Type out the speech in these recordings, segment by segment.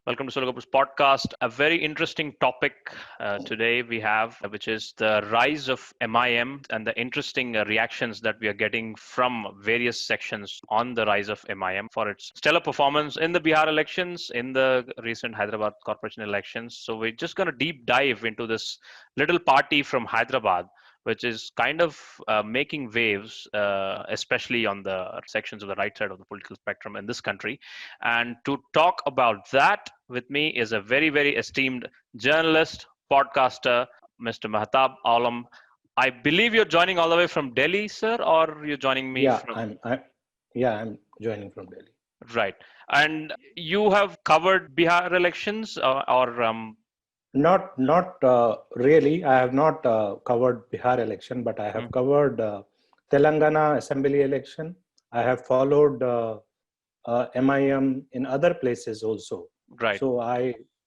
Welcome to Solo Gopal's podcast. A very interesting topic today we have, which is the rise of MIM and the interesting reactions that we are getting from various sections on the rise of MIM for its stellar performance in the Bihar elections, in the recent Hyderabad corporation elections. So we're just going to deep dive into this little party from Hyderabad, which is kind of making waves, especially on the sections of the right side of the political spectrum in this country. And to talk about that with me is a very, very esteemed journalist, podcaster, Mr. Mahtab Alam. I believe you're joining all the way from Delhi, sir, or you're joining me Yeah, from. I'm joining from Delhi. Right. And you have covered Bihar elections or. Not really. I have not covered Bihar election, but I have Mhm. covered Telangana Assembly election. I have followed MIM in other places also. Right. So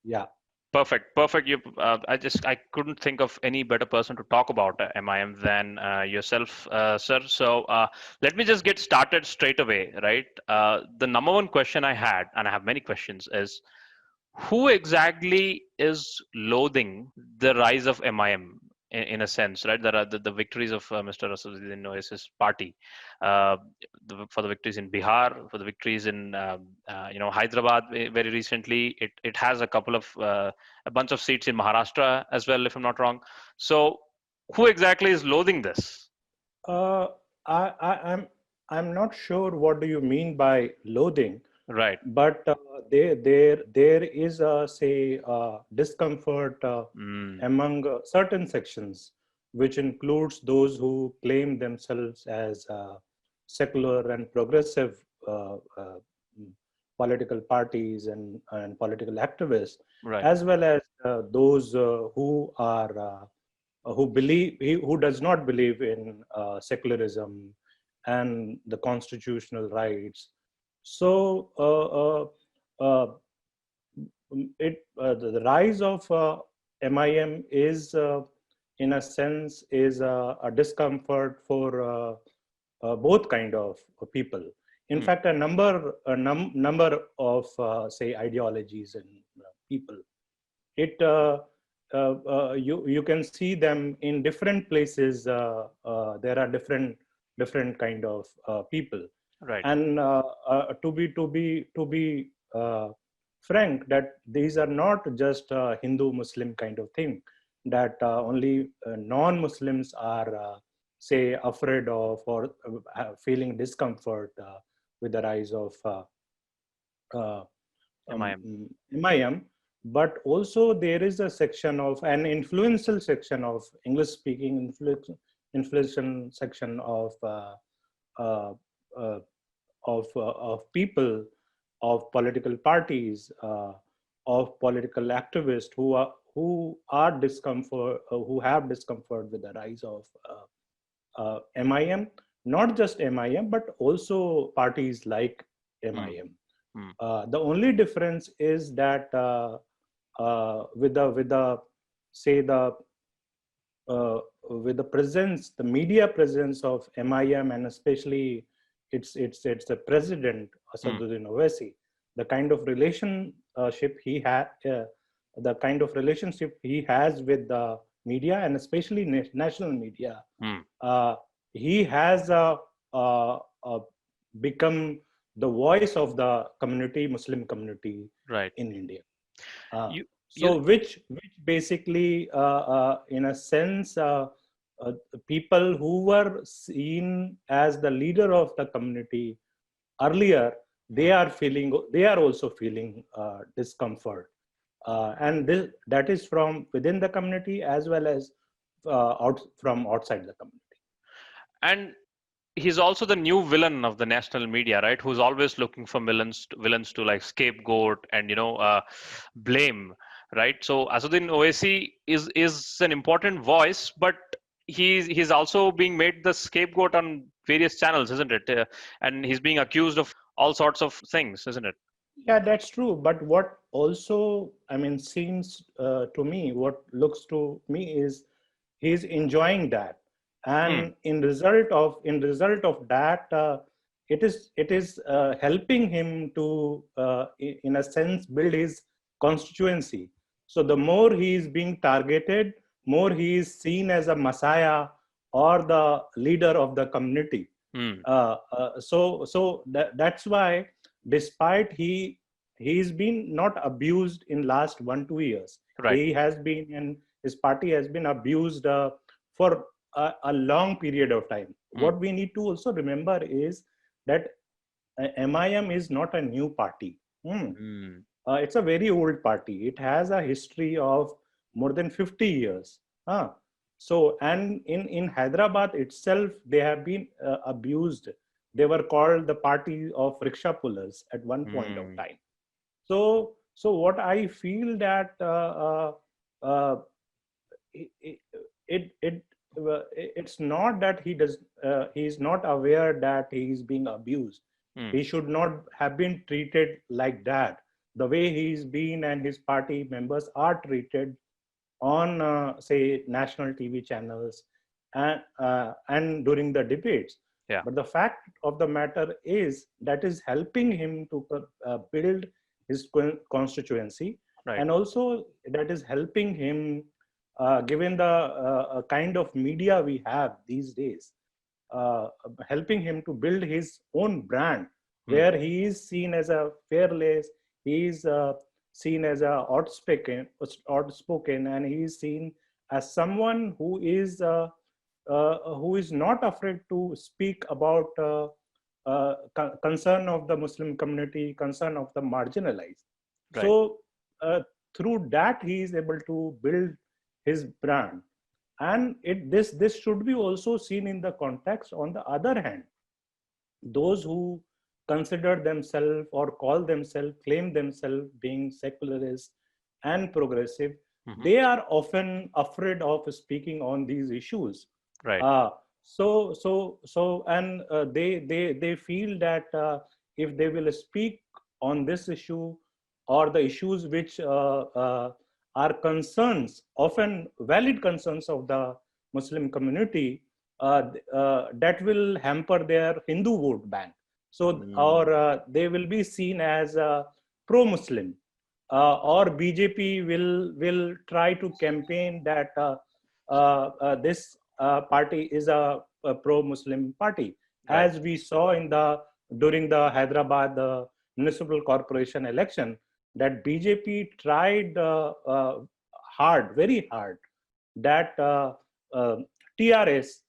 yeah. Perfect, perfect. I couldn't think of any better person to talk about MIM than yourself, sir. So let me just get started straight away, right? The number one question I had, and I have many questions, is who exactly is loathing the rise of MIM in a sense, right? There are the victories of Mr. Asaduddin Owaisi's party, uh, for the victories in Bihar, for the victories in Hyderabad very recently. It has a bunch of seats in Maharashtra as well, if I'm not wrong. So who exactly is loathing this? Uh, I'm not sure what do you mean by loathing, Right. but there is a say discomfort Mm, among certain sections, which includes those who claim themselves as secular and progressive political parties and political activists, right. as well as those who does not believe in secularism and the constitutional rights. So the rise of MIM is, in a sense, is a discomfort for both kind of people. In Mm, fact, number of say ideologies and people. It you can see them in different places. There are different kind of people, right. and to be frank, that these are not just Hindu Muslim kind of thing, that only non-Muslims are say afraid of or feeling discomfort with the rise of uh, MIM. MIM, but also there is a section of an influential section of English-speaking influential section uh, uh, of people, of political parties, of political activists who are discomfort, who have discomfort with the rise of MIM, not just MIM, but also parties like Mm, MIM. mm, The only difference is that with the say uh, with the presence, the media presence of MIM, and especially it's the president mm, Asaduddin Owaisi, the kind of relationship he had, the kind of relationship he has with the media and especially national media, mm. uh, he has uh, become the voice of the community, Muslim community Right. in India. Uh, You you so, which basically, in a sense, people who were seen as the leader of the community earlier, mm, they are also feeling discomfort, and that is from within the community as well as from outside the community. and he's also the new villain of the national media, right? Who's always looking for villains to like scapegoat and blame, right? So Azuddin Owaisi is an important voice, but he's also being made the scapegoat on various channels, isn't it? And he's being accused of all sorts of things, isn't it? Yeah, that's true. But what also, I mean, seems to me, what looks to me is he's enjoying that, Hmm. and in result of that, it is helping him to, in a sense, build his constituency. So the more he is being targeted, more he is seen as a messiah or the leader of the community. That's why, despite he's been not abused in last 1-2 years, Right. he has been, and his party has been abused for a long period of time. What we need to also remember is that MIM is not a new party. It's a very old party. It has a history of more than 50 years. So, and in Hyderabad itself, they have been abused. They were called the party of rickshaw pullers at one point of time. So what I feel that it's not that he's not aware that he is being abused. He should not have been treated like that. The way he's been and his party members are treated on say national TV channels and during the debates. Yeah. But the fact of the matter is that is helping him to build his constituency, right. And also that is helping him, given the kind of media we have these days, helping him to build his own brand, where he is seen as a fearless, he is seen as a outspoken, and he is seen as someone who is not afraid to speak about concern of the Muslim community, concern of the marginalized. Right. So through that, he is able to build his brand. And this should be also seen in the context. On the other hand, those who consider themselves or claim themselves being secularist and progressive, they are often afraid of speaking on these issues. Right. They feel that if they will speak on this issue or the issues which are concerns, often valid concerns of the Muslim community, that will hamper their Hindu vote bank. So, or they will be seen as pro-Muslim, or BJP will try to campaign that this party is a pro-Muslim party, right. As we saw during the Hyderabad municipal corporation election, that BJP tried very hard, that TRS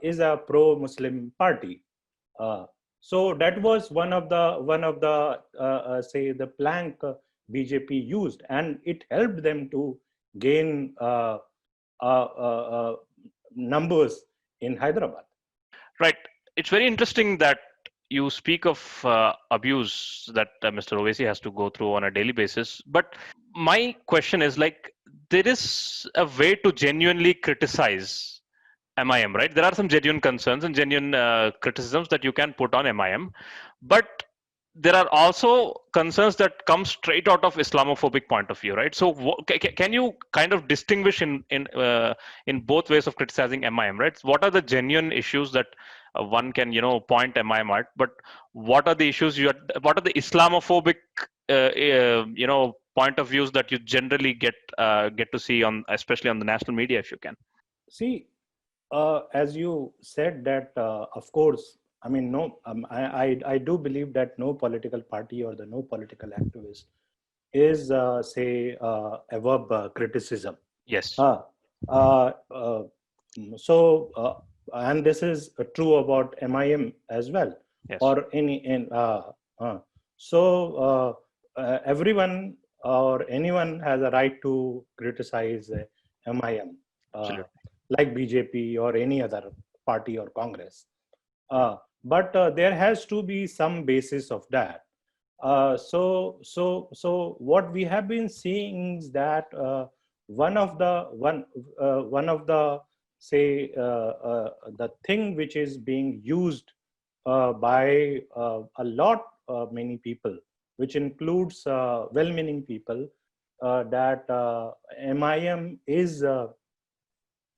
is a pro-Muslim party. So that was one of the say the plank BJP used, and it helped them to gain numbers in Hyderabad. Right. It's very interesting that you speak of abuse that Mr. Owaisi has to go through on a daily basis. But my question is, like, there is a way to genuinely criticize MIM, right? There are some genuine concerns and genuine criticisms that you can put on MIM. But there are also concerns that come straight out of Islamophobic point of view, right? So can you kind of distinguish in both ways of criticizing MIM, right? What are the genuine issues that one can point MIM at, but what are the issues what are the Islamophobic point of views that you generally get to see especially on the national media, if you can? See, as you said that of course, I mean, no, I do believe that no political party or no political activist is, say, above criticism. Yes. And this is true about MIM as well. Yes. Or everyone or anyone has a right to criticize MIM, like BJP or any other party or Congress. But there has to be some basis of that. So what we have been seeing is that one of the say the thing which is being used by a lot many people, which includes well-meaning people, that MIM is a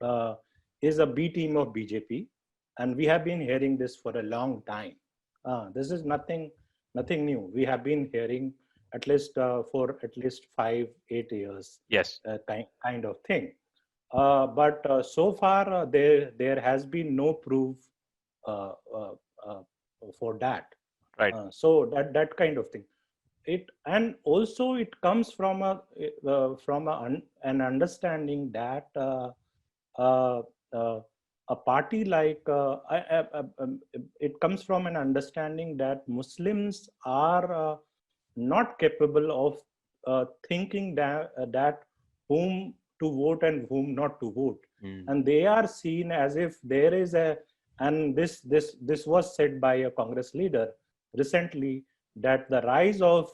B team of BJP. And we have been hearing this for a long time. This is nothing new. We have been hearing at least for at least 5-8 years, Yes. kind of thing. But so far, there has been no proof uh, uh, uh, for that. Right. So that kind of thing. It, and also it comes from an understanding that uh, uh, a party like it comes from an understanding that Muslims are not capable of thinking that whom to vote and whom not to vote, Mm. and they are seen as if there is a, and this was said by a Congress leader recently, that the rise of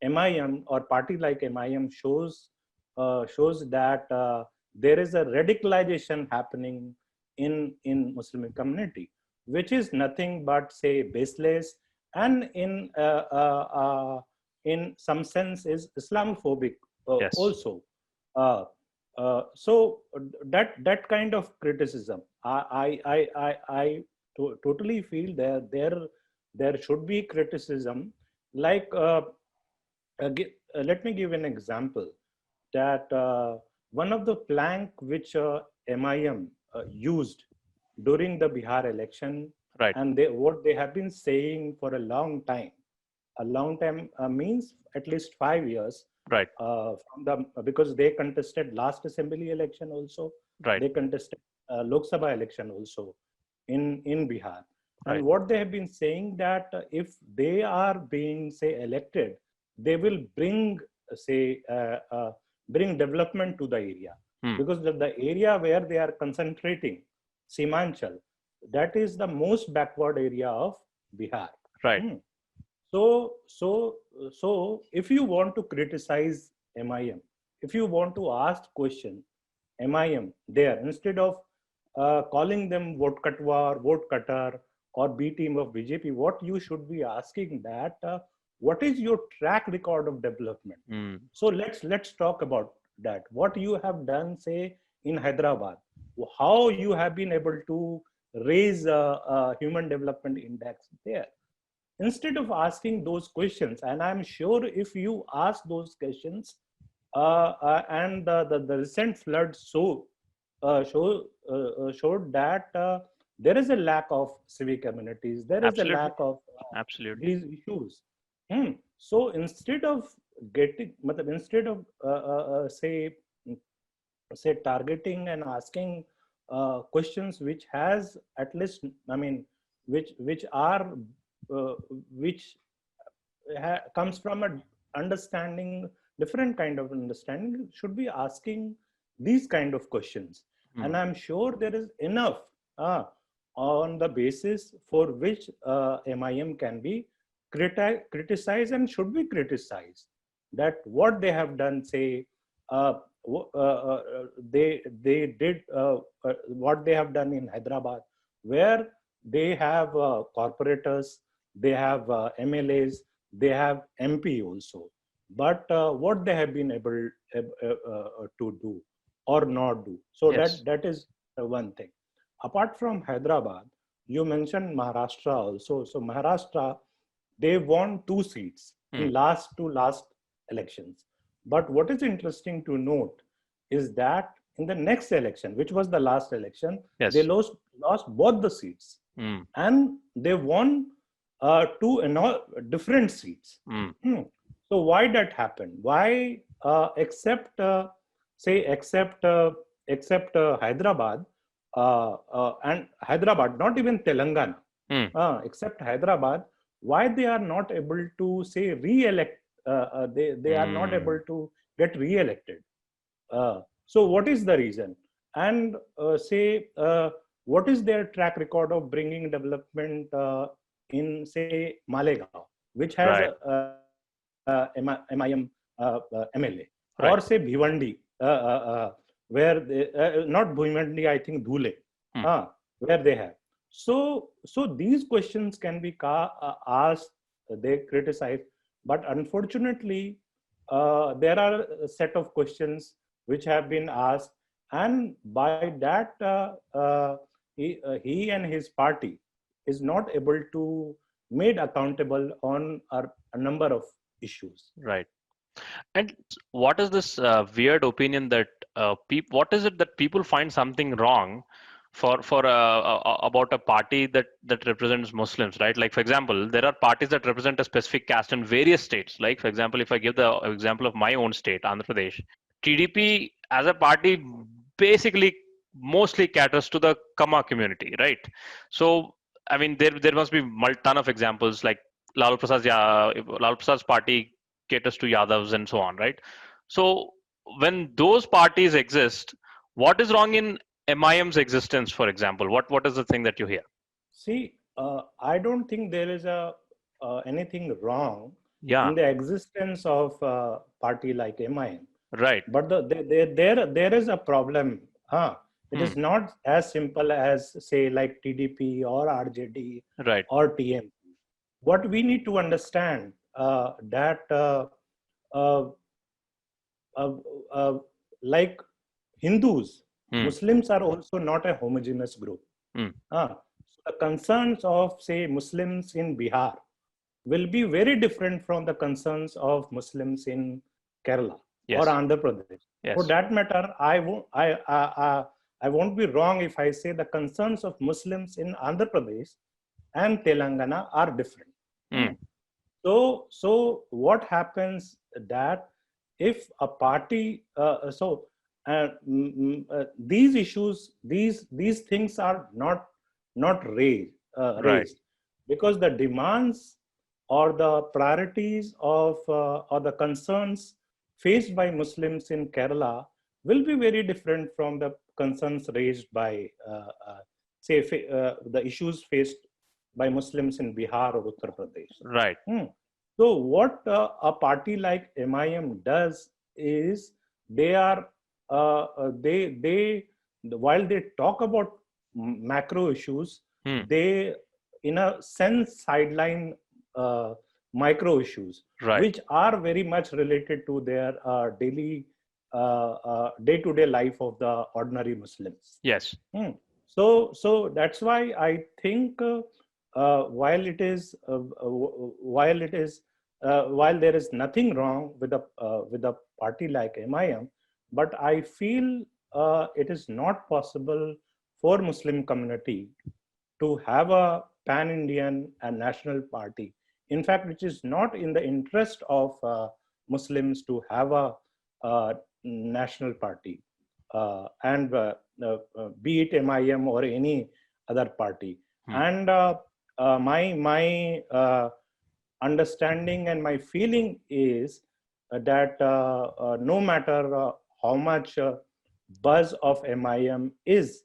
MIM or party like MIM shows that there is a radicalization happening in Muslim community, which is nothing but say baseless, and in some sense is Islamophobic Yes. also. Uh, so that kind of criticism, I totally feel there should be criticism. Like let me give an example that one of the plank which MIM used during the Bihar election, Right. and what they have been saying for a long time means at least 5 years, Right. from the, because they contested last assembly election also, Right. they contested Lok Sabha election also in Bihar. And Right. what they have been saying that if they are being say elected, they will bring say bring development to the area, Mm. because the area where they are concentrating, Simanchal, that is the most backward area of Bihar. Right. Hmm. So if you want to criticize MIM, if you want to ask question MIM there, instead of calling them vote katwa or vote cutter or B team of BJP, what you should be asking that what is your track record of development? Mm. So let's talk about that. What you have done, say in Hyderabad, how you have been able to raise human development index there. Instead of asking those questions, and I'm sure if you ask those questions, and the recent flood showed that there is a lack of civic amenities, there is a Absolutely. lack of Absolutely. these issues. So instead of getting, instead of say targeting and asking questions which has at least, I mean, which are uh, which comes from a understanding, different kind of understanding, should be asking these kind of questions. And Mm. I'm sure there is enough uh, on the basis for which MIM can be criticized and should be criticized, that what they have done, say uh, they did what they have done in Hyderabad, where they have corporators, they have MLAs, they have MP also. But what they have been able to do or not do. So Yes. that is one thing. Apart from Hyderabad, you mentioned Maharashtra also. So Maharashtra, they won 2 seats Mm. in last elections. But what is interesting to note is that in the next election, which was the last election, they Yes. lost both the seats, Mm. and they won two different seats. Mm. Hmm. So why that happened? Why except Hyderabad and Hyderabad, not even Telangana, Mm. except Hyderabad, why they are not able to say re-elect? They are not able Mm. to get re-elected. So what is the reason? And what is their track record of bringing development in say Malegaon, which has Right. MIM MLA, Right. or say Bhivandi, where they, not Bhivandi, I think Dhule, Mm. where they have. So these questions can be asked, they criticize, but unfortunately, there are a set of questions which have been asked, and by that he and his party is not able to made accountable on a number of issues. Right. And what is this weird opinion that what is it that people find something wrong for about a party that represents Muslims, right? Like, for example, there are parties that represent a specific caste in various states. Like, for example, if I give the example of my own state, Andhra Pradesh, TDP as a party basically mostly caters to the Kama community, right? So, I mean, there must be ton of examples like Lalu Prasad's party caters to Yadavs and so on, right? So when those parties exist, what is wrong in MIM's existence, for example? What is the thing that you hear? See, I don't think there is anything wrong Yeah, in the existence of a party like MIM. right. But there is a problem. Huh? It is not as simple as, say, like TDP or RJD Right. or TMP. What we need to understand that uh, like Hindus, Muslims are also not a homogeneous group. So the concerns of, say, Muslims in Bihar will be very different from the concerns of Muslims in Kerala or Andhra Pradesh. For that matter, I won't be wrong if I say the concerns of Muslims in Andhra Pradesh and Telangana are different. So what happens that if a party, these issues, these things are not raised because the demands or the priorities of or the concerns faced by Muslims in Kerala will be very different from the concerns raised by, the issues faced by Muslims in Bihar or Uttar Pradesh. Right. So what a party like MIM does is they are while they talk about macro issues, they in a sense sideline micro issues, which are very much related to their daily day-to-day life of the ordinary Muslims. Yes. So that's why I think while there is nothing wrong with a party like MIM, but I feel it is not possible for Muslim community to have a pan-Indian and national party. In fact, which is not in the interest of Muslims to have a national party, and be it MIM or any other party. And my understanding and my feeling is that no matter how much buzz of MIM is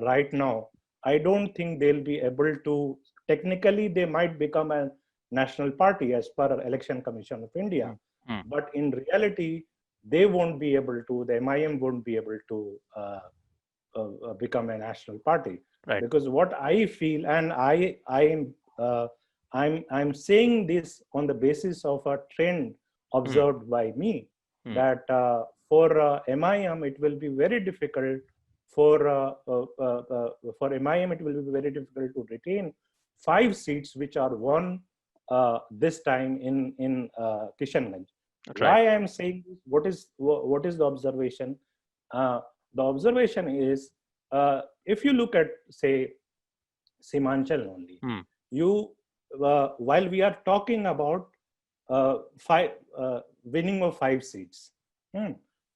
right now, I don't think they'll be able to, technically they might become a national party as per Election Commission of India, but in reality, they won't be able to, the MIM won't be able to become a national party. Right. Because what I feel, and I'm saying this on the basis of a trend observed by me, that for MIM it will be very difficult for MIM it will be very difficult to retain 5 seats which are won this time in Kishanganj. Why I am saying this? What is the observation? The observation is, if you look at, say, Simanchal only, while we are talking about winning of 5 seats,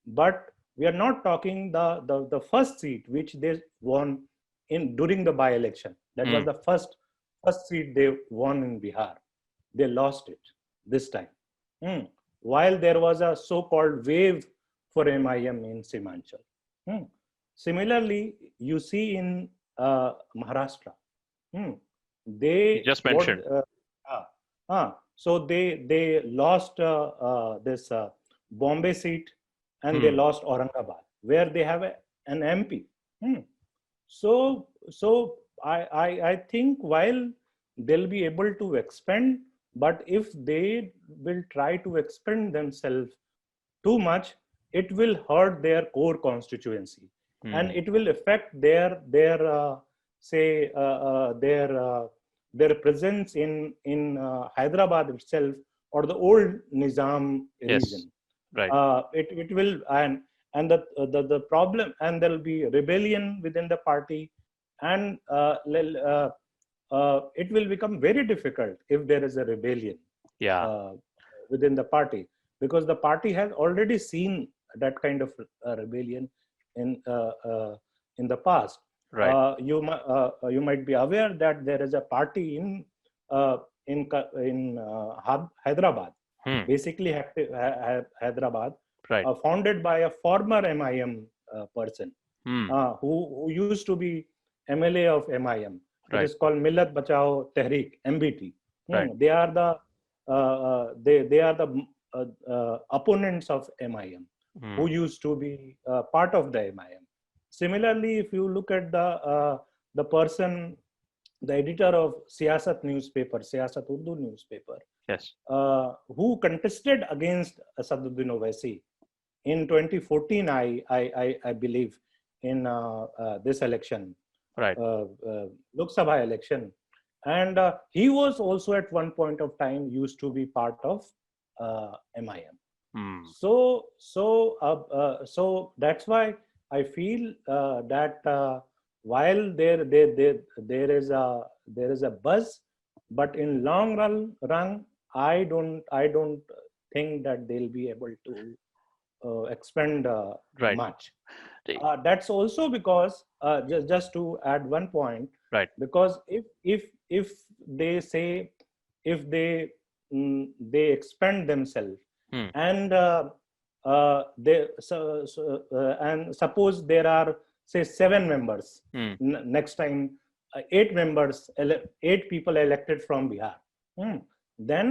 but we are not talking the first seat which they won during the by-election. That was the first seat they won in Bihar. They lost it this time. While there was a so-called wave for MIM in Simanchal. Similarly, you see in Maharashtra, they you just mentioned. So they lost this Bombay seat, and they lost Aurangabad, where they have an MP. So I think while they'll be able to expand, but if they will try to expand themselves too much, it will hurt their core constituency, and it will affect their their presence in Hyderabad itself or the old Nizam Yes. region. Right. It will, and the problem, and there will be rebellion within the party, and it will become very difficult if there is a rebellion Yeah. within the party, because the party has already seen that kind of rebellion in the past. Right. You might be aware that there is a party in Hyderabad, Hmm. basically Hyderabad, Right. founded by a former MIM person Hmm. who used to be MLA of MIM. It Right. is called Millat Bachao Tehreek (MBT). Right. They are the they are the opponents of MIM, who Hmm. used to be part of the MIM. Similarly, if you look at the person, the editor of Siyasat newspaper, Siyasat Urdu newspaper, Yes. who contested against Asaduddin Owaisi in 2014, I believe, in this election, Right. Lok Sabha election. And he was also at one point of time used to be part of MIM. Hmm. So that's why I feel that while there is a buzz, but in long run, I don't think that they'll be able to expend Right. much. See, That's also because just to add one point, Right. because if they say, if they expend themselves, Hmm. and and suppose there are, say, 7 members, Hmm. next time 8 members, 8 people elected from Bihar, then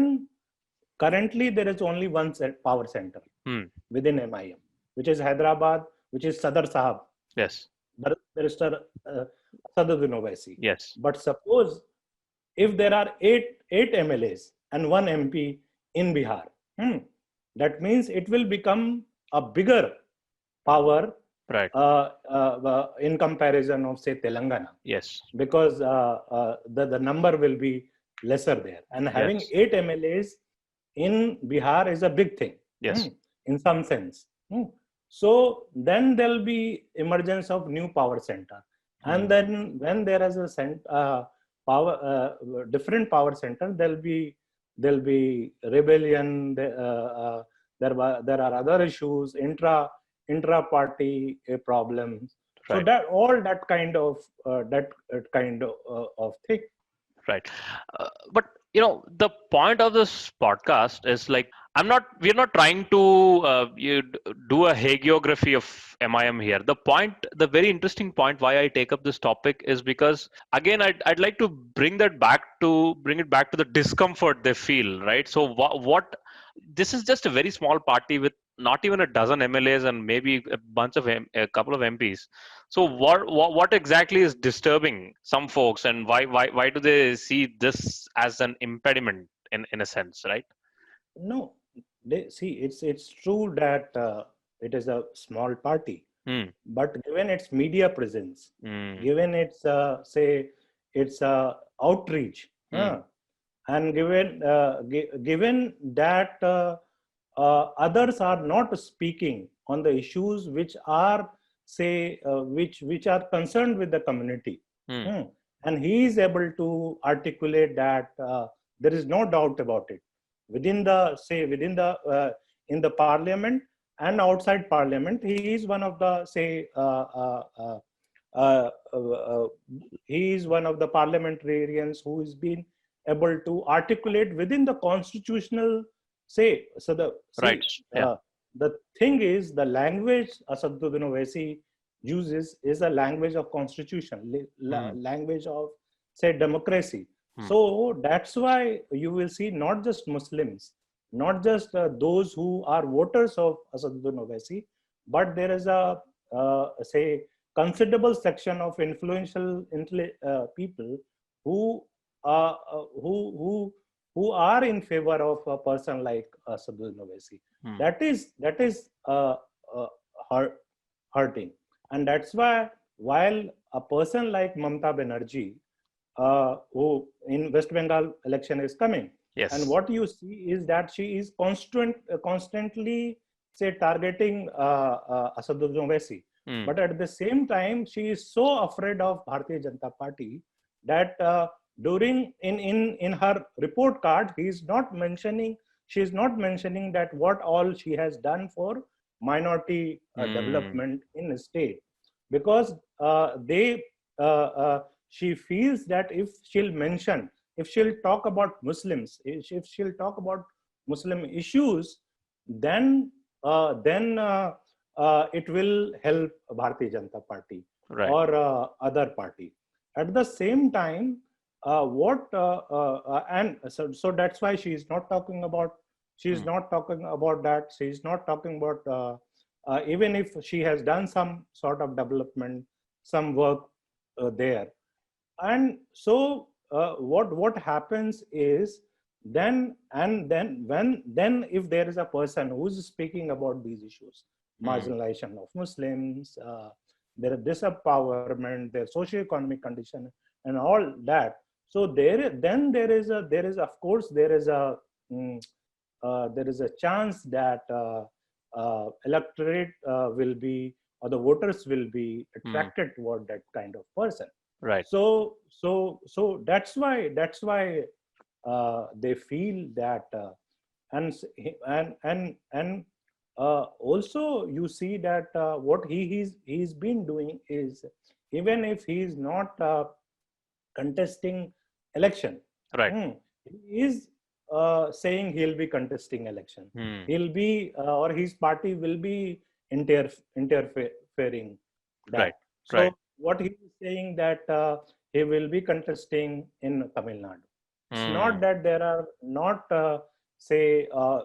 currently there is only one power center Hmm. within MIM, which is Hyderabad, which is Sadar Sahab, Yes. Barrister Asaduddin Owaisi. Yes. But suppose if there are eight MLAs and 1 MP in Bihar, that means it will become a bigger power Right. in comparison of, say, Telangana, Yes. because the number will be lesser there. And having Yes. 8 MLAs in Bihar is a big thing, Yes. in some sense. So then there'll be emergence of new power center, and then when there is a different power center, there'll be rebellion. There are other issues, intra party problems. So Right. that all that kind of thing. Right. But the point of this podcast is like, we're not trying to do a hagiography of MIM here. The very interesting point why I take up this topic is because, again, I'd like to bring it back to the discomfort they feel, right? So what this is just a very small party with not even a dozen MLAs and maybe a couple of MPs. So what exactly is disturbing some folks, and why do they see this as an impediment in a sense, right? No, see, it's true that it is a small party, Hmm. but given its media presence, Hmm. given its say its outreach, Hmm. and given that others are not speaking on the issues which are, say, which are concerned with the community, Hmm. and he is able to articulate that, there is no doubt about it, within the in the parliament and outside parliament, he is one of the, say, uh, uh, he is one of the parliamentarians who has been able to articulate within the constitutional, say. So Right. Yeah. the thing is, the language Asaduddin Owaisi uses is a language of constitution, language of, say, democracy. Hmm. So that's why you will see not just Muslims, not just those who are voters of Asaduddin Owaisi, but there is a, say, considerable section of influential people who who are in favor of a person like Asaduddin Owaisi. Hmm. That is hurting, and that's why, while a person like Mamta Banerjee who in West Bengal election is coming. Yes. And what you see is that she is constantly say targeting Asaduddin Owaisi. But at the same time, she is so afraid of Bharatiya Janata Party that during in her report card, she is not mentioning that what all she has done for minority development in the state, because she feels that if she'll talk about Muslims, if she'll talk about Muslim issues, then it will help Bharatiya Janata Party or other party. At the same time, and so that's why she is not talking about. She is not talking about that. She is not talking about even if she has done some sort of development, some work there. And so what happens is then if there is a person who's speaking about these issues, marginalization of Muslims, their disempowerment, their socio-economic condition, and all that. So there is a chance that electorate will be, or the voters will be attracted toward that kind of person. Right. So that's why they feel that, and also you see that what he's been doing is, even if he's not contesting election, right, he is saying he'll be contesting election. He'll be or his party will be interfering that. Right. So right. what he is saying that he will be contesting in Tamil Nadu. It's not that there are not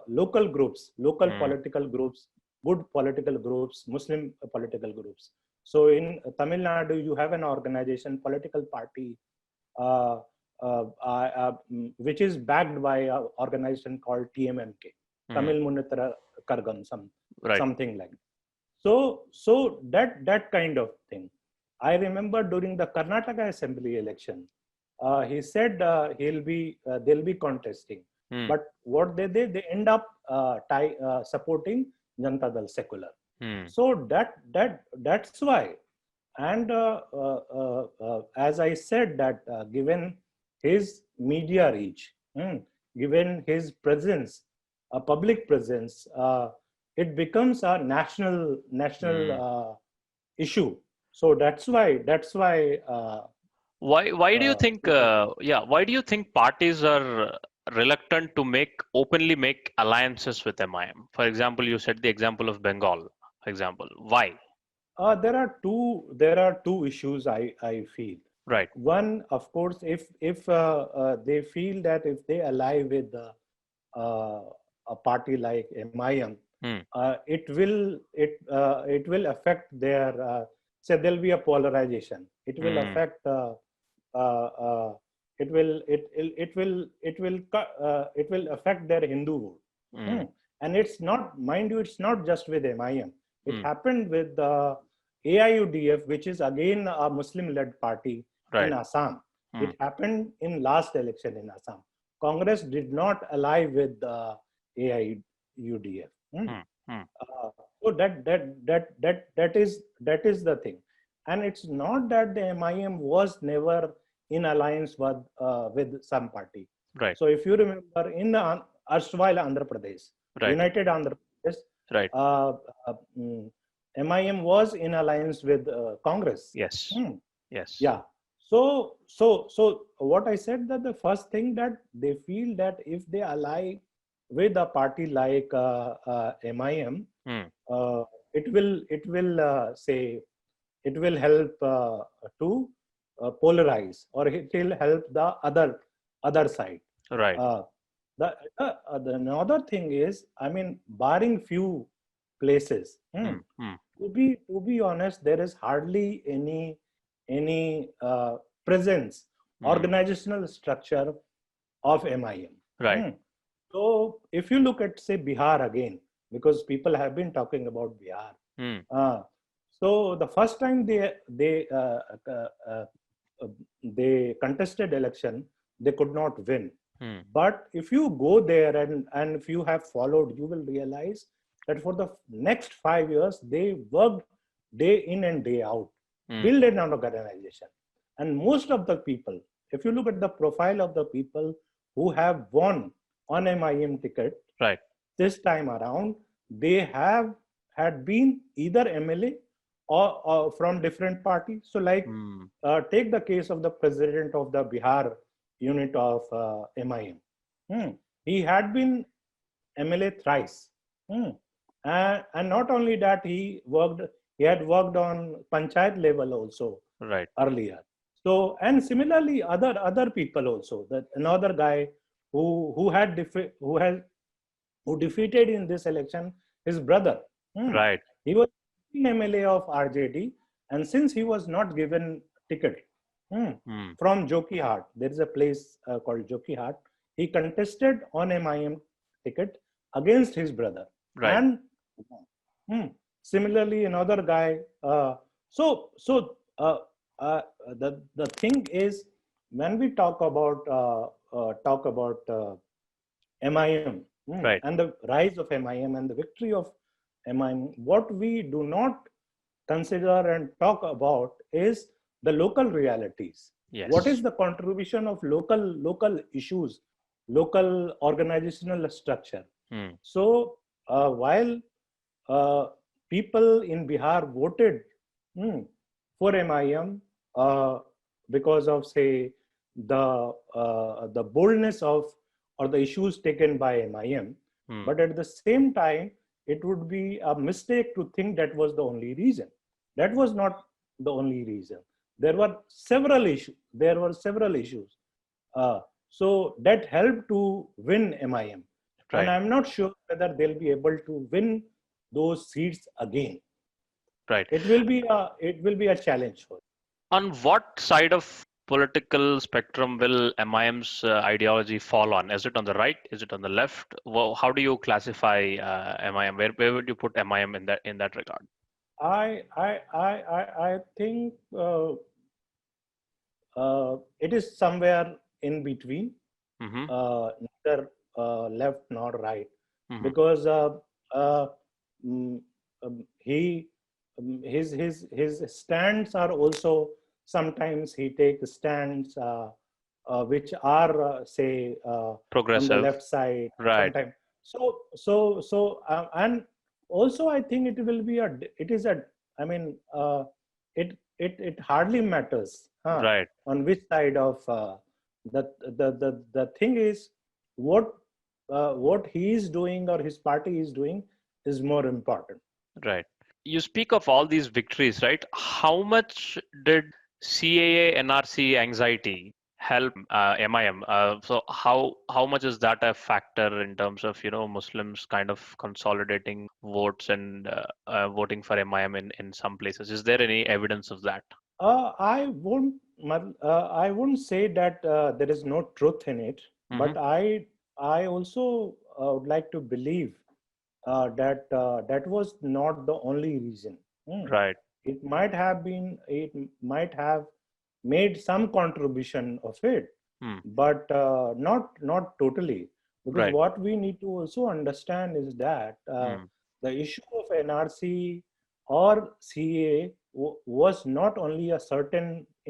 local groups, political groups, good political groups, Muslim political groups. So in Tamil Nadu, you have an organization, political party, which is backed by an organization called TMMK, Tamil Munnetra Kargam, something like that. So that kind of thing. I remember during the Karnataka Assembly election, he said they'll be contesting, but what they did, they end up supporting Janata Dal Secular. So that's why. And as I said, that given his media reach, given his presence, a public presence, it becomes a national issue. So that's why. Why do you think? Why do you think parties are reluctant to openly make alliances with MIM? For example, you said the example of Bengal. For example, why? There are two issues I feel. Right. One, of course, if they feel that if they ally with a party like MIM, it will affect their. Say there'll be a polarization. It will affect. It will affect their Hindu vote. And it's not, mind you, it's not just with MIM. It happened with the AIUDF, which is again a Muslim-led party in Assam. It happened in last election in Assam. Congress did not ally with the AIUDF. So that is the thing. And it's not that the MIM was never in alliance with some party. Right. So if you remember, in the erstwhile Andhra Pradesh, United Andhra Pradesh, MIM was in alliance with Congress. Yes. Yes. Yeah. So what I said, that the first thing that they feel that if they ally with a party like MIM, it will help to polarize, or it will help the other side. Right. The another thing is, I mean, barring few places, to be honest, there is hardly any presence, organizational structure of MIM. Right. So if you look at, say, Bihar again, because people have been talking about Bihar. So the first time they contested election, they could not win. Hmm. But if you go there and if you have followed, you will realize that for the next 5 years, they worked day in and day out, Hmm. build an organization. And most of the people, if you look at the profile of the people who have won on MIM ticket Right. this time around, they have had been either MLA or from different parties. So like, Hmm. take the case of the president of the Bihar unit of MIM. He had been MLA thrice. Hmm. And not only that, he had worked on panchayat level also Right. earlier. So, and similarly, other people also. That another guy who defeated in this election his brother. Right. He was MLA of RJD, and since he was not given ticket Hmm. from Jokihat, there is a place called Jokihat. He contested on MIM ticket against his brother, Right. and similarly another guy. So the thing is, when we talk about MIM Right. and the rise of MIM and the victory of MIM, what we do not consider and talk about is the local realities. What Yes. is the contribution of local issues, local organizational structure? Hmm. So while uh, people in Bihar voted for MIM because of, say, the boldness of or the issues taken by MIM, Hmm. but at the same time, it would be a mistake to think that was the only reason. That was not the only reason. There were several issues. Uh, so that helped to win MIM. And Right. I'm not sure whether they'll be able to win those seats again. Right. It will be a challenge for them. On what side of political spectrum will MIM's ideology fall on? Is it on the right? Is it on the left? Well, how do you classify MIM? Where would you put MIM in that regard? I think it is somewhere in between, Mm-hmm. neither left nor right, Mm-hmm. because uh, mm, he his stands are also, sometimes he takes stands which are say on the Progressive. left side Right. sometimes. And also I think it is a, I mean, it hardly matters Right. on which side of the thing is, what he is doing or his party is doing is more important. Right. You speak of all these victories, right? How much did CAA NRC anxiety help MIM? So how much is that a factor in terms of Muslims kind of consolidating votes and voting for MIM in some places? Is there any evidence of that? I won't say that there is no truth in it, Mm-hmm. but I also would like to believe that that was not the only reason. Right. It might have made some contribution of it, Hmm. but not totally. Because Right. what we need to also understand is that Hmm. the issue of NRC or CA was not only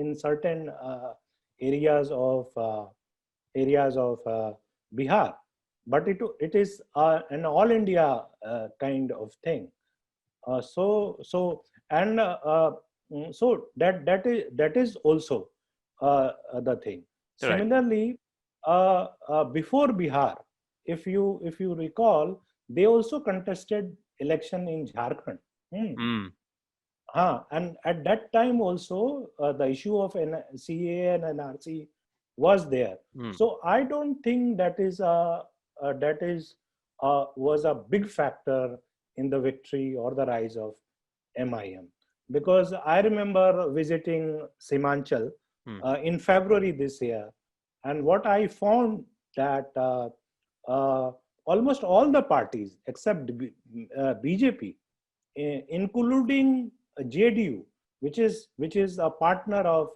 in certain areas of Bihar, but it is an all India kind of thing. So that is also the thing. Right. Similarly, before Bihar, if you recall, they also contested election in Jharkhand. Hmm. And at that time also, the issue of CA and NRC was there. Hmm. So I don't think that is was a big factor in the victory or the rise of MIM, because I remember visiting Simanchal Hmm. in February this year, and what I found that uh, almost all the parties except BJP, including JDU, which is a partner of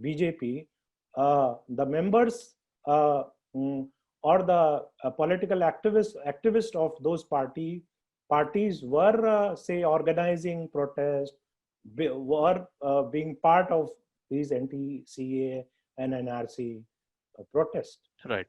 BJP, the members mm, or the political activists of those parties were say organizing protest, were being part of these anti-CA and NRC protest. Right.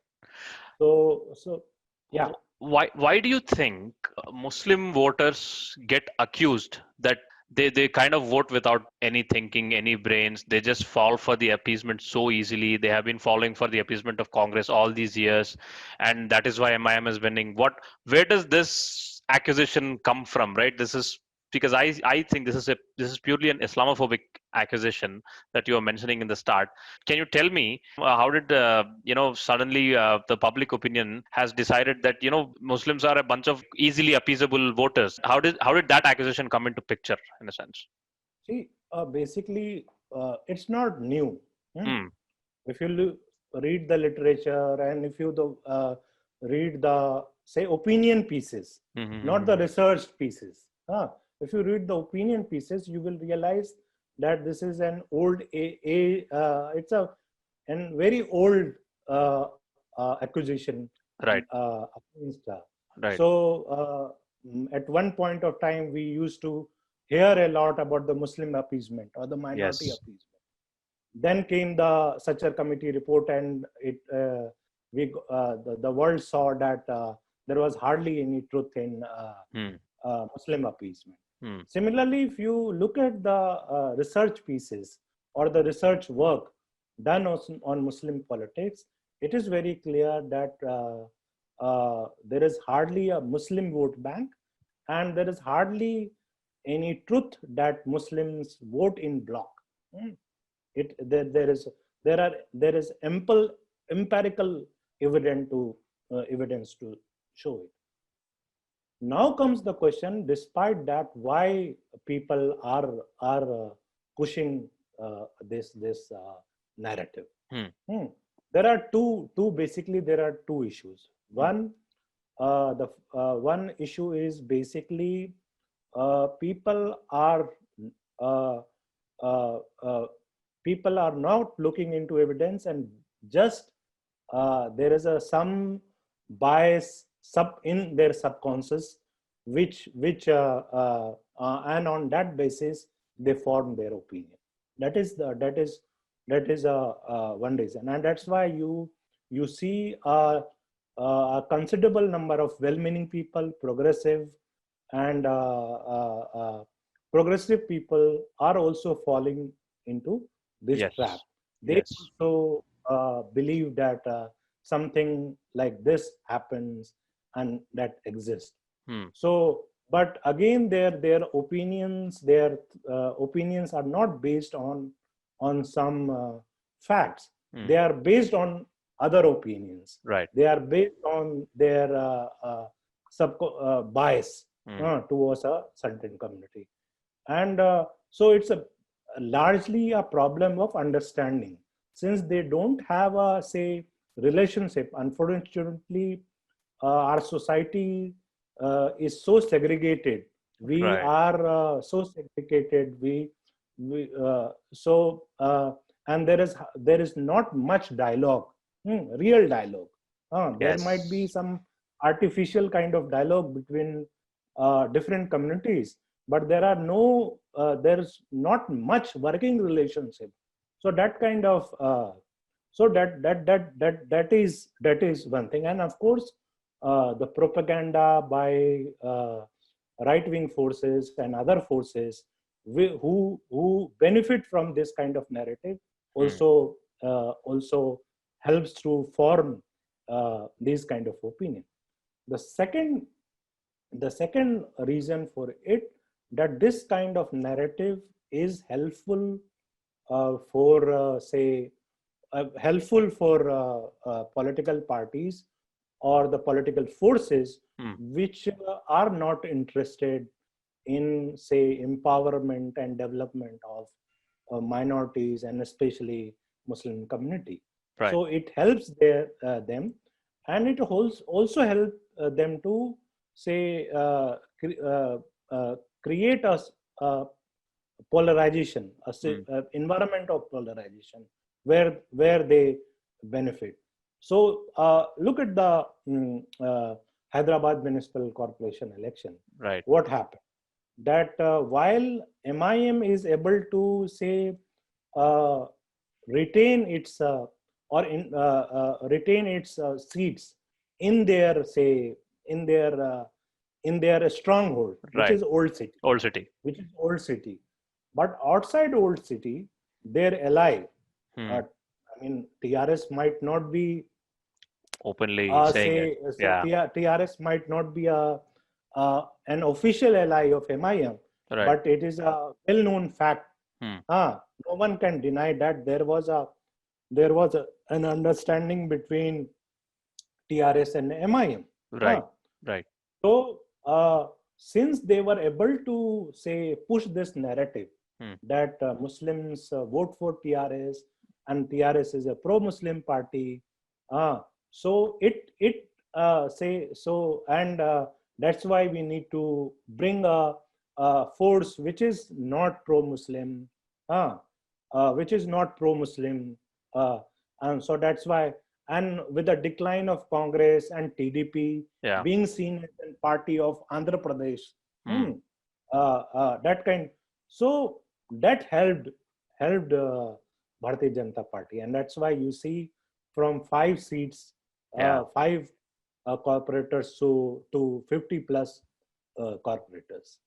So yeah. Why do you think Muslim voters get accused that they kind of vote without any thinking, any brains? They just fall for the appeasement so easily. They have been falling for the appeasement of Congress all these years, and that is why MIM is winning. Where does this accusation come from? Right? This is because I think this is purely an Islamophobic accusation that you were mentioning in the start. Can you tell me how did suddenly the public opinion has decided that Muslims are a bunch of easily appeasable voters? How did that accusation come into picture in a sense? See, basically, it's not new. Mm. If you read the literature and if you read the say opinion pieces, not the research pieces. If you read the opinion pieces, you will realize that this is an old it's a very old accusation. Right. Against, Right. So at one point of time, we used to hear a lot about the Muslim appeasement or the minority Yes. appeasement. Then came the Sachar committee report, and the world saw that there was hardly any truth in Muslim appeasement. Similarly, if you look at the research pieces or the research work done on Muslim politics, it is very clear that there is hardly a Muslim vote bank, and there is hardly any truth that Muslims vote in bloc. There is ample empirical evidence to show it. Now comes the question: despite that, why people are pushing this narrative? There are basically there are two issues. One, the one issue is basically people are not looking into evidence, and just there is some bias in their subconscious, which and on that basis they form their opinion. That is one reason, and that's why you see a considerable number of well-meaning people, progressive people are also falling into this trap. They also believe that something like this happens and that exists. So, but again, their opinions are not based on some facts. They are based on other opinions. Right. They are based on their bias towards a certain community, and so it's largely a problem of understanding. Since they don't have a say relationship, unfortunately, our society is so segregated. We are so segregated. And there is not much dialogue, real dialogue. There might be some artificial kind of dialogue between different communities, but there's not much working relationship. So that kind of that is one thing. And of course, the propaganda by right-wing forces and other forces who benefit from this kind of narrative also helps to form these kind of opinion. The second reason for it, that this kind of narrative is helpful for political parties or the political forces which are not interested in say empowerment and development of minorities and especially Muslim community. Right. So it helps them, and it also helps them to say create polarization, environment of polarization, where they benefit. So look at the Hyderabad Municipal Corporation election. Right. What happened? That while MIM is able to say uh, retain its retain its seats in their say in their stronghold, which Right. is Old City, Old City. But outside Old City, their ally, Hmm. I mean, TRS might not be Openly saying it. Yeah. TRS might not be an official ally of MIM, Right. but it is a well-known fact. Hmm. No one can deny that there was an understanding between TRS and MIM. Right. Right. So since they were able to say push this narrative that Muslims vote for TRS and TRS is a pro-Muslim party, so it say so, and that's why we need to bring a force which is not pro-Muslim, which is not pro-Muslim, and so that's why. And with the decline of Congress and TDP being seen as a party of Andhra Pradesh, that kind, so that helped Bharatiya Janata Party, and that's why you see from 5 seats, 5 corporators to 50 plus corporators.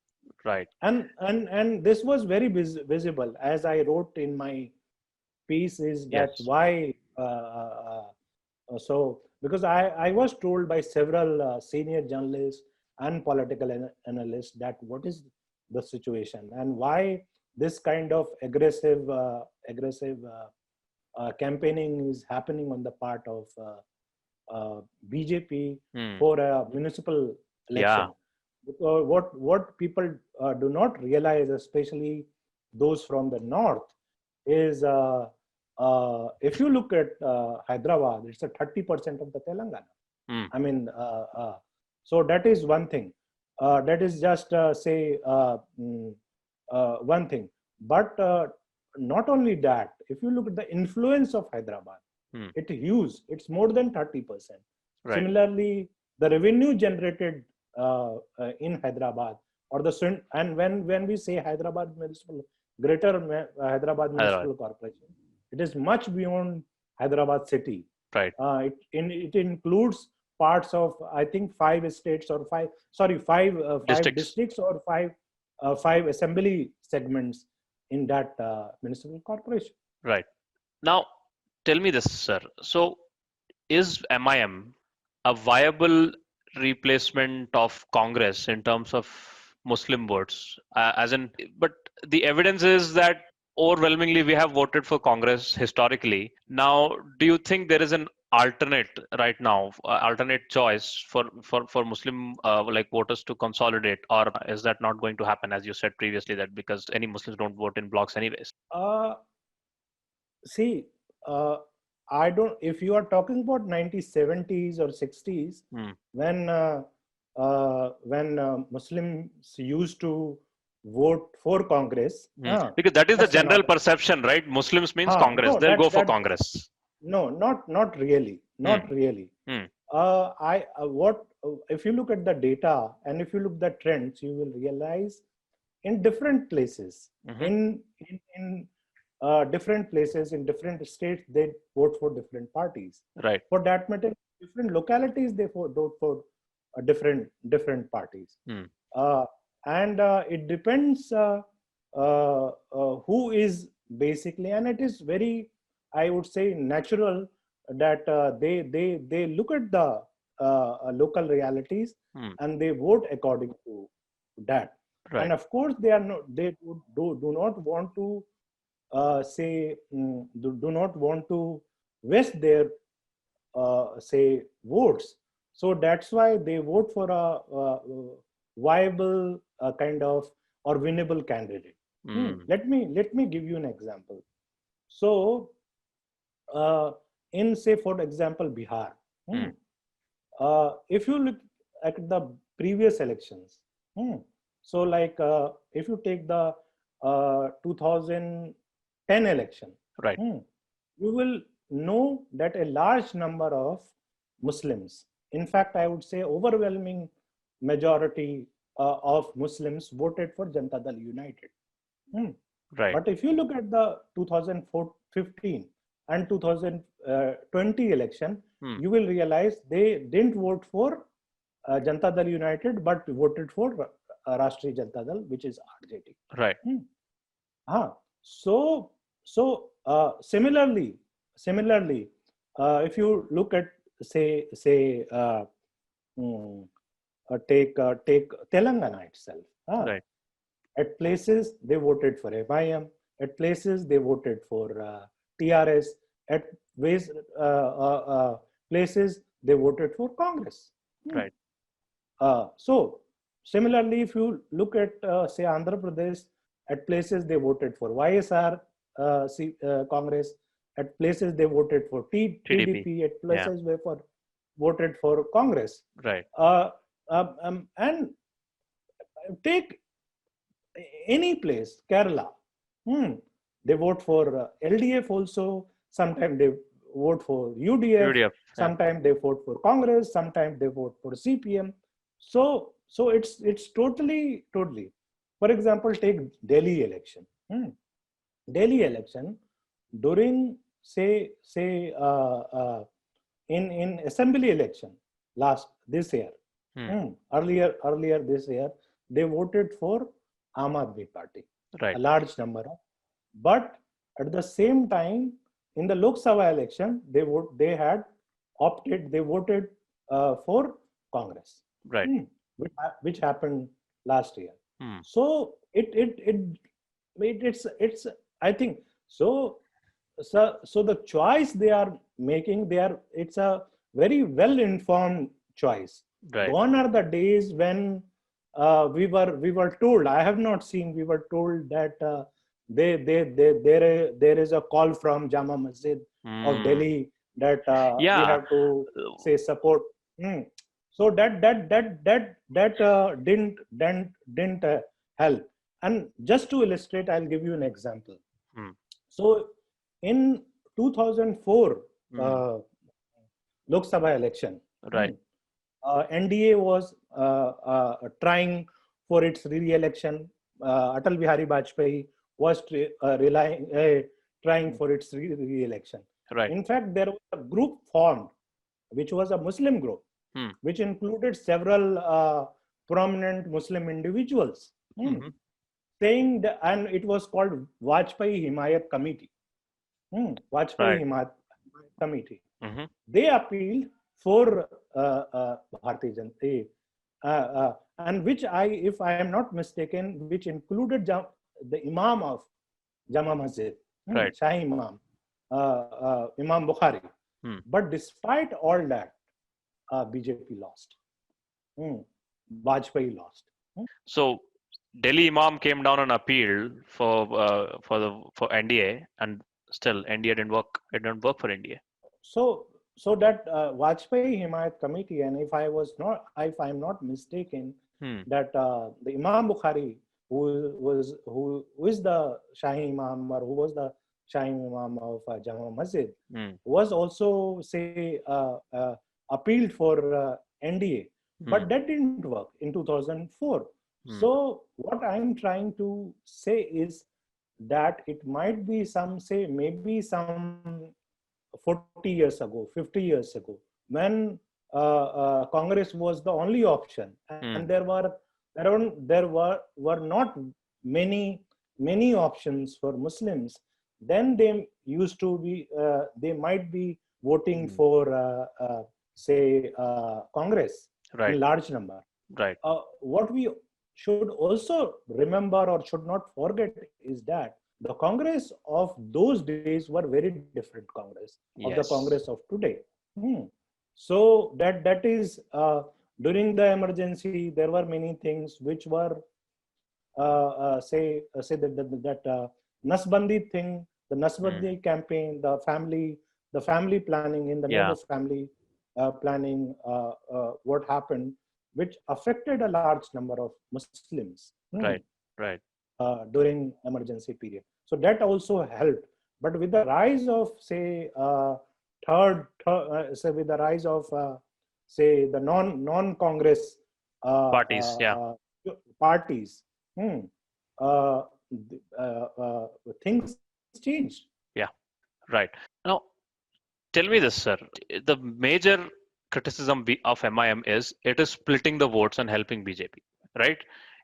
Right. And this was very visible, as I wrote in my piece, is that why. So, because I was told by several senior journalists and political analysts that what is the situation and why this kind of aggressive campaigning is happening on the part of BJP for a municipal election. Because what people do not realize, especially those from the north, is if you look at Hyderabad, it's a 30% of the Telangana. I mean, so that is one thing. That is just one thing. But not only that, if you look at the influence of Hyderabad, it's huge. It's more than 30%. Right. Similarly, the revenue generated in Hyderabad, or the and when we say Hyderabad Municipal, Greater Hyderabad Municipal Corporation, it is much beyond Hyderabad city. Right. It includes parts of, I think, 5 states or 5 districts or 5 assembly segments in that municipal corporation. Right. Now, tell me this, sir. So, is MIM a viable replacement of Congress in terms of Muslim votes? But the evidence is that overwhelmingly we have voted for Congress historically. Now, do you think there is an alternate right now, alternate choice for Muslim like voters to consolidate, or is that not going to happen, as you said previously, that because any Muslims don't vote in blocks anyways? See, I don't. If you are talking about 1970s or 60s, when Muslims used to vote for Congress, because that is the general perception, right? Muslims means Congress. They'll go for Congress. No, not really. Not really. If you look at the data and if you look at the trends, you will realize in different places, in different places in different states, they vote for different parties. Right. For that matter, different localities they vote for different parties. And it depends who is basically, and it is very, I would say, natural that they look at the local realities and they vote according to that. Right. And of course, they do not want to do not want to waste their say votes. So that's why they vote for a viable kind of or winnable candidate. Let me give you an example. So in, say, for example, Bihar, if you look at the previous elections, so like if you take the 2010 election, Right. you will know that a large number of Muslims, in fact, I would say overwhelming majority of Muslims voted for Janata Dal United. Right. But if you look at the 2015 and 2020 election, you will realize they didn't vote for Janata Dal United, but voted for Rashtriya Janata Dal, which is RJD. Right. So similarly, if you look at say take Telangana itself. Right. At places they voted for MIM. At places they voted for TRS. At places they voted for Congress. Right. So similarly, if you look at say Andhra Pradesh, at places they voted for YSR Congress. At places they voted for TDP. At places they voted for Congress. Right. And take any place, Kerala, they vote for LDF also. Sometimes they vote for UDF. Sometimes they vote for Congress. Sometimes they vote for CPM. So it's totally. For example, take Delhi election. Delhi election during say in assembly election this year. Earlier this year, they voted for Aam Aadmi Party, right. A large number of. But at the same time, in the Lok Sabha election, they voted for Congress, right? Which happened last year. So it's I think so. So the choice they are making, it's a very well informed choice. Right. Gone are the days when we were told. I have not seen. We were told that there is a call from Jama Masjid of Delhi that we have to say support. So that didn't help. And just to illustrate, I'll give you an example. So in 2004 Lok Sabha election, right. NDA was trying for its re-election. Atal Bihari Vajpayee was trying for its re-election. Right. In fact, there was a group formed, which was a Muslim group, which included several prominent Muslim individuals, saying that, and it was called Vajpayee Himayat Committee. Vajpayee Himayat Committee. They appealed for Bharatiya Janata, and which if I am not mistaken, which included the Imam of Jama Masjid, right. Shahi Imam, Imam Bukhari. But despite all that, BJP lost. Vajpayee lost. So Delhi Imam came down on appeal for NDA, and still NDA didn't work. It didn't work for NDA. So that Vajpayee Himayat Committee, and if I'm not mistaken, that the Imam Bukhari, who is the Shahi Imam, or who was the Shahi Imam of Jama Masjid, was also appealed for NDA, but that didn't work in 2004. So what I'm trying to say is that it might be maybe some 40 years ago, 50 years ago, when Congress was the only option, and there were not many options for Muslims. Then they used to be, they might be voting for Congress in large number. Right. What we should also remember or should not forget is that the Congress of those days were very different Congress of the Congress of today. So that is during the emergency, there were many things which were say that Nasbandi thing, the Nasbandi campaign, the family planning, in the name of family planning, what happened, which affected a large number of Muslims. Right. during emergency period. So that also helped. But with the rise of, say, say with the rise of, say, the non-Congress Parties, yeah. parties, uh, things changed. Yeah, right. Now, tell me this, sir. The major criticism of MIM is it is splitting the votes and helping BJP, right?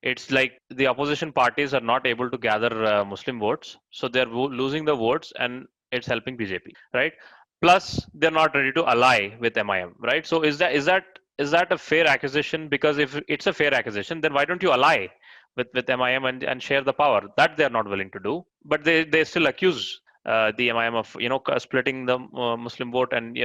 It's like the opposition parties are not able to gather Muslim votes, so they're losing the votes and it's helping BJP, right? Plus, they're not ready to ally with MIM, right? So is that a fair accusation? Because if it's a fair accusation, then why don't you ally with MIM and share the power? That they're not willing to do, but they still accuse the MIM of splitting the Muslim vote and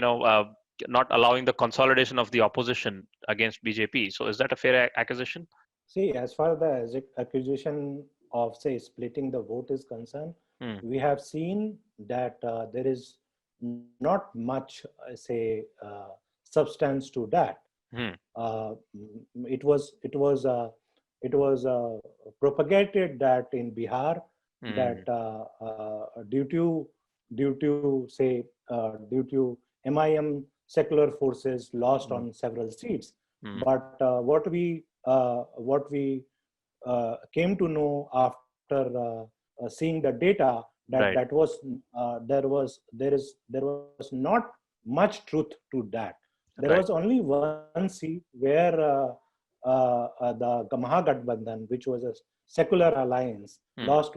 not allowing the consolidation of the opposition against BJP. So is that a fair accusation? See, as far as the accusation of, say, splitting the vote is concerned, Hmm. we have seen that there is not much, say, substance to that. Hmm. It was propagated that in Bihar, Hmm. that due to MIM, secular forces lost Hmm. on several seats. Hmm. But what we came to know after seeing the data, that Right. that was there was not much truth to that. There Right. was only one seat where the Mahagathbandhan, which was a secular alliance, Hmm. lost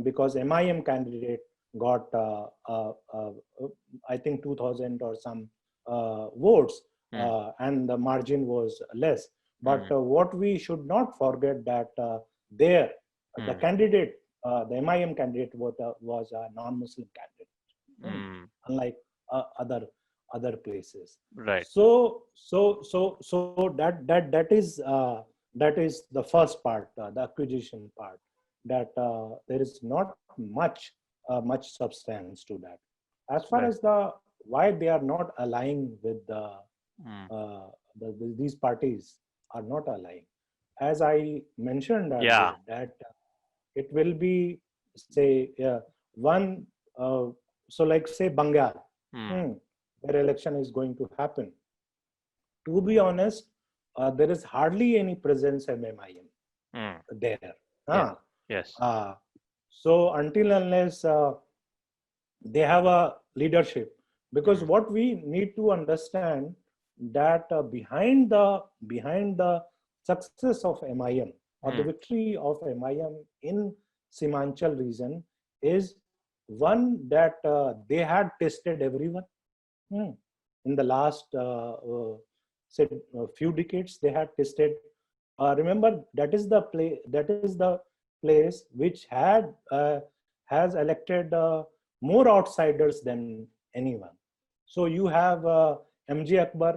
because MIM candidate got I think 2,000 or some votes, Hmm. and the margin was less. But Hmm. what we should not forget that there, the Hmm. candidate, the MIM candidate was a non-Muslim candidate, Hmm. unlike other places. Right. So that is the first part, the acquisition part, that there is not much substance to that. As far Right. as why they are not aligning with Hmm. these parties are not aligning, as I mentioned Yeah. earlier, that it will be, say, one so like, say, Bengal, Hmm. hmm, where election is going to happen. To be honest, there is hardly any presence of MIM Hmm. there. Yes. Ah, Yes. ah. So until unless they have a leadership, because Hmm. what we need to understand, that behind the success of MIM, or the Hmm. victory of MIM in Simanchal region, is one, that they had tested everyone. Hmm. In the last say few decades, they had tested. Remember, that is the place which has elected more outsiders than anyone. So you have MJ Akbar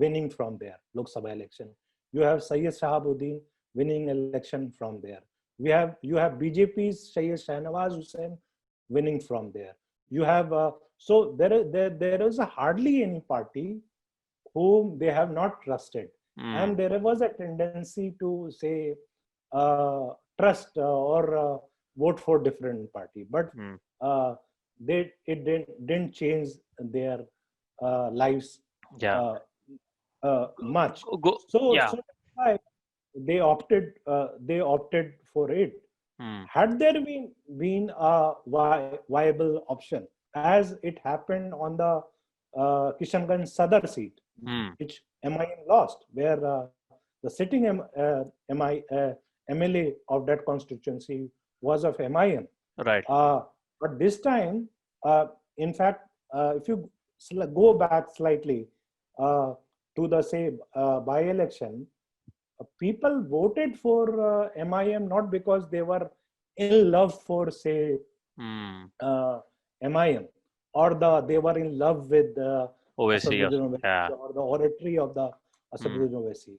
winning from there, Lok Sabha election. You have Syed Shahabuddin winning election from there. You have BJP's Syed Shahnawaz Hussain winning from there. You have so there is hardly any party whom they have not trusted, Hmm. and there was a tendency to, say, trust or vote for different party, but Hmm. it didn't change their lives Yeah. uh, much. Go. So Yeah. that's why they opted for it. Hmm. Had there been a viable option, as it happened on the Kishanganj Sadar seat, Hmm. which MIM lost, where the sitting MLA of that constituency was of MIM. Right. Uh, but this time, in fact, if you go back slightly uh, to the, say, by-election, people voted for MIM not because they were in love for, say, Hmm. uh, MIM, or they were in love with Owaisi. Asaduddin Yeah. Owaisi or the oratory of the Hmm. Asaduddin Owaisi.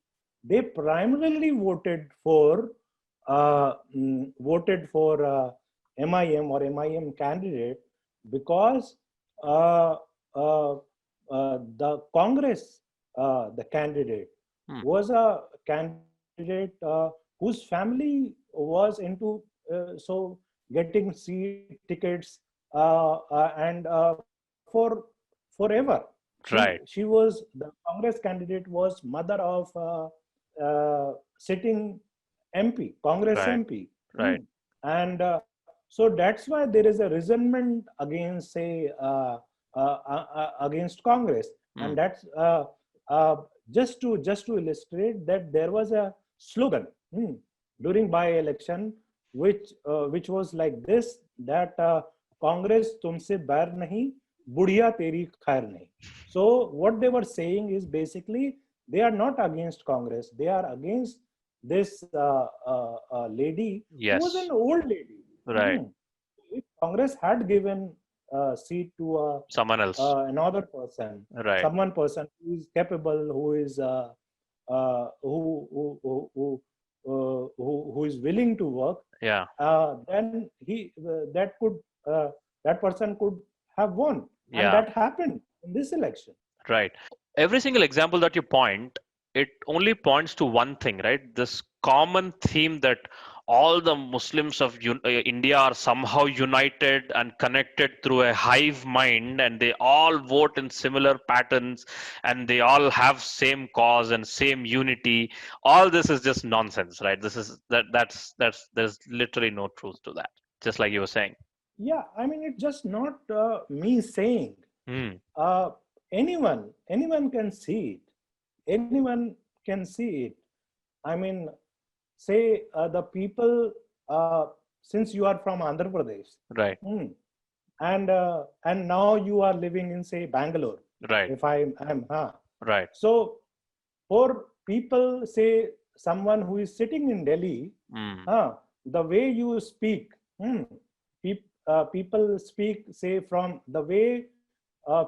They primarily voted for MIM or MIM candidate, because uh, uh, the Congress, the candidate, Hmm. was a candidate candidate whose family was into so getting seat tickets and forever. Right. She was the Congress candidate was mother of sitting MP, Congress Right. MP. Right. And so that's why there is a resentment against, say, against Congress, and Mm. that's uh, just to illustrate that there was a slogan during by-election which was like this, that Congress tumse bair nahi, बुढ़िया तेरी खैर नहीं. So what they were saying is basically they are not against Congress. They are against this lady who was an Yes. old lady. Right. If Congress had given a seat to Someone else. another person, Right. someone person who is capable, who is who is willing to work, Yeah. then uh, that person could have won, and Yeah. that happened in this election. Right. Every single example that you point, it only points to one thing, right? This common theme that all the Muslims of India are somehow united and connected through a hive mind, and they all vote in similar patterns, and they all have same cause and same unity. All this is just nonsense, right? This is that's there's literally no truth to that. Just like you were saying. Yeah, I mean, it's just not me saying. Hmm. Uh, anyone can see it. Anyone can see it. I mean, say the people, since you are from Andhra Pradesh, Right. and now you are living in, say, Bangalore. Right. If I am, Right. so for people, say someone who is sitting in Delhi, Hmm. the way you speak, people speak, say, from the way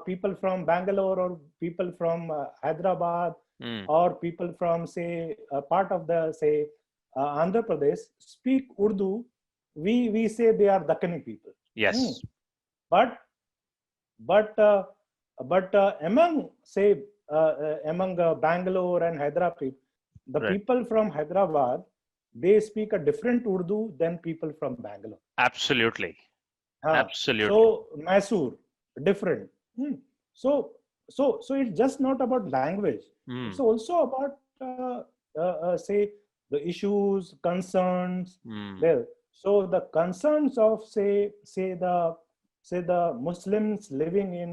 people from Bangalore or people from Hyderabad Hmm. or people from, say, part of the, say, Andhra Pradesh speak Urdu. We say they are Dakkani people. Hmm. Yes. But but among, say, among Bangalore and Hyderabad, the Right. people from Hyderabad, they speak a different Urdu than people from Bangalore. Absolutely. Absolutely. So Mysore, different. Hmm. So so it's just not about language. It's Mm. also about say the issues, concerns Mm. there. So the concerns of, say the Muslims living in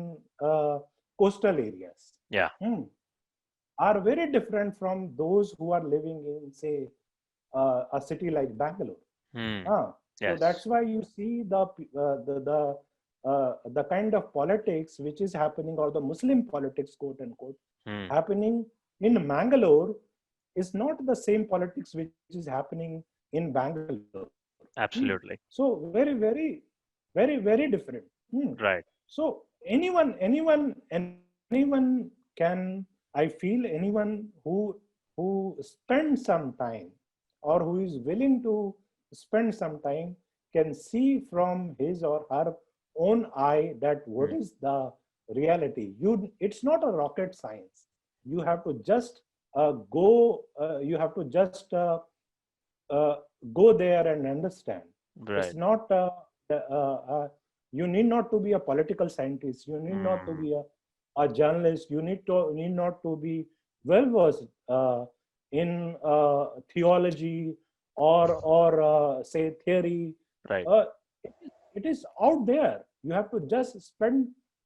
coastal areas Yeah. hmm, are very different from those who are living in, say, a city like Bangalore. Mm. So Yes. that's why you see the kind of politics which is happening, or the Muslim politics, quote unquote, Mm. happening in Mangalore is not the same politics which is happening in Bangalore. Absolutely. So very different. Right. So anyone can, I feel, anyone who spends some time, or who is willing to spend some time, can see from his or her own eye that what Mm. is the reality. It's not a rocket science. You have to just go. You have to just uh, go there and understand. It's Right. not. You need not to be a political scientist. You need not to Mm. be a journalist. You need not to be well versed in theology or say theory. Right. Uh, it is out there. You have to just spend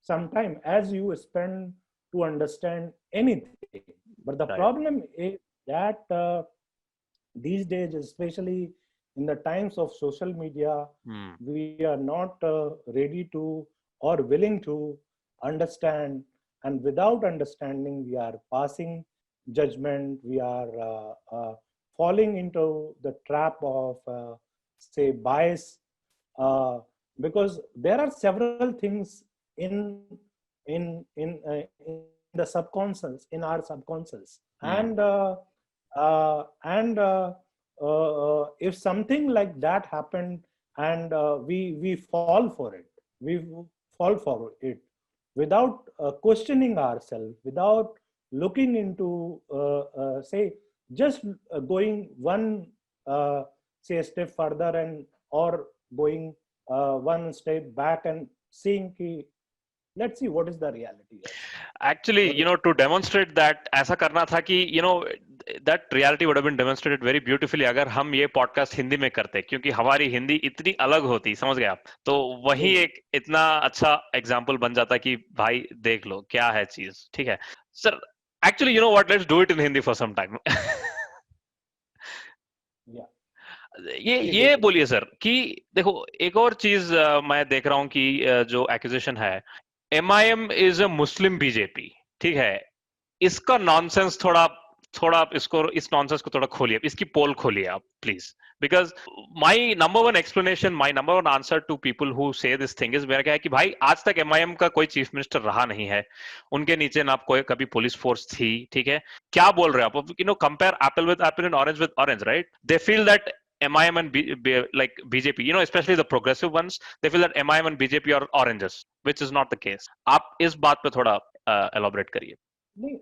some time, as you spend to understand anything. But the Right. problem is that these days, especially in the times of social media, Mm. we are not ready to or willing to understand. And without understanding, we are passing judgment. We are falling into the trap of, say, bias, uh, because there are several things in the subconscious, in our subconscious, Mm. and if something like that happened, and we fall for it, we fall for it without questioning ourselves, without looking into, say, just going one say a step further and or going one step back and seeing ki let's see what is the reality of Actually, what is, to demonstrate that, ऐसा करना था कि that reality would have been demonstrated very beautifully अगर हम ये podcast Hindi में करते, क्योंकि हमारी हिंदी इतनी अलग होती, समझ गए आप? तो वही एक इतना अच्छा एग्जाम्पल बन जाता कि भाई देख लो क्या है चीज, ठीक है sir? Actually what, let's do it in Hindi for some time. yeah, ये बोलिए सर कि देखो, एक और चीज मैं देख रहा हूँ कि जो एक्यूजेशन है, MIM is a Muslim BJP, ठीक है? इसका नॉनसेंस थोड़ा थोड़ा आप इसको, इस नॉनसेंस को थोड़ा खोलिए, इसकी पोल खोलिए आप please, because my number one explanation, my number one answer to people who say this thing is, मेरा क्या है कि भाई आज तक MIM का कोई चीफ मिनिस्टर रहा नहीं है, उनके नीचे ना कोई कभी पुलिस फोर्स थी, ठीक है? क्या बोल रहे हो आप? Compare Apple with Apple and orange with orange, right? They feel that MIM and like BJP, especially the progressive ones, they feel that MIM and BJP are oranges, which is not the case. आप इस बात पे थोड़ा elaborate करिए। नहीं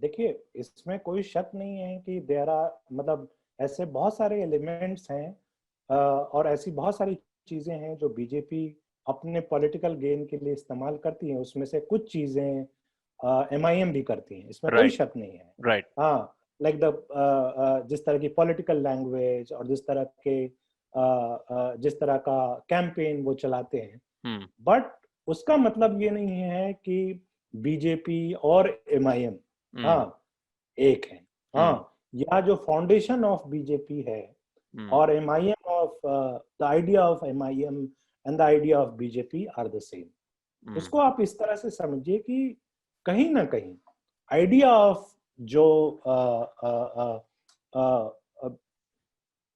देखिए इसमें कोई शक नहीं है कि देयर आर मतलब ऐसे बहुत सारे एलिमेंट्स हैं और ऐसी बहुत सारी चीजें हैं जो बीजेपी अपने पॉलिटिकल गेन के लिए इस्तेमाल करती है, उसमें से कुछ चीजें MIM भी करती हैं, इसमें कोई शक नहीं है। राइट। हाँ, लाइक द जिस तरह की पॉलिटिकल लैंग्वेज और जिस तरह के जिस तरह का कैंपेन वो चलाते हैं, बट उसका मतलब ये नहीं है कि बीजेपी और MIM हाँ एक है। हाँ, या जो फाउंडेशन ऑफ बीजेपी है और MIM of the idea of MIM and the idea of BJP are the same. उसको आप इस तरह से समझिए कि कहीं ना कहीं आइडिया ऑफ जो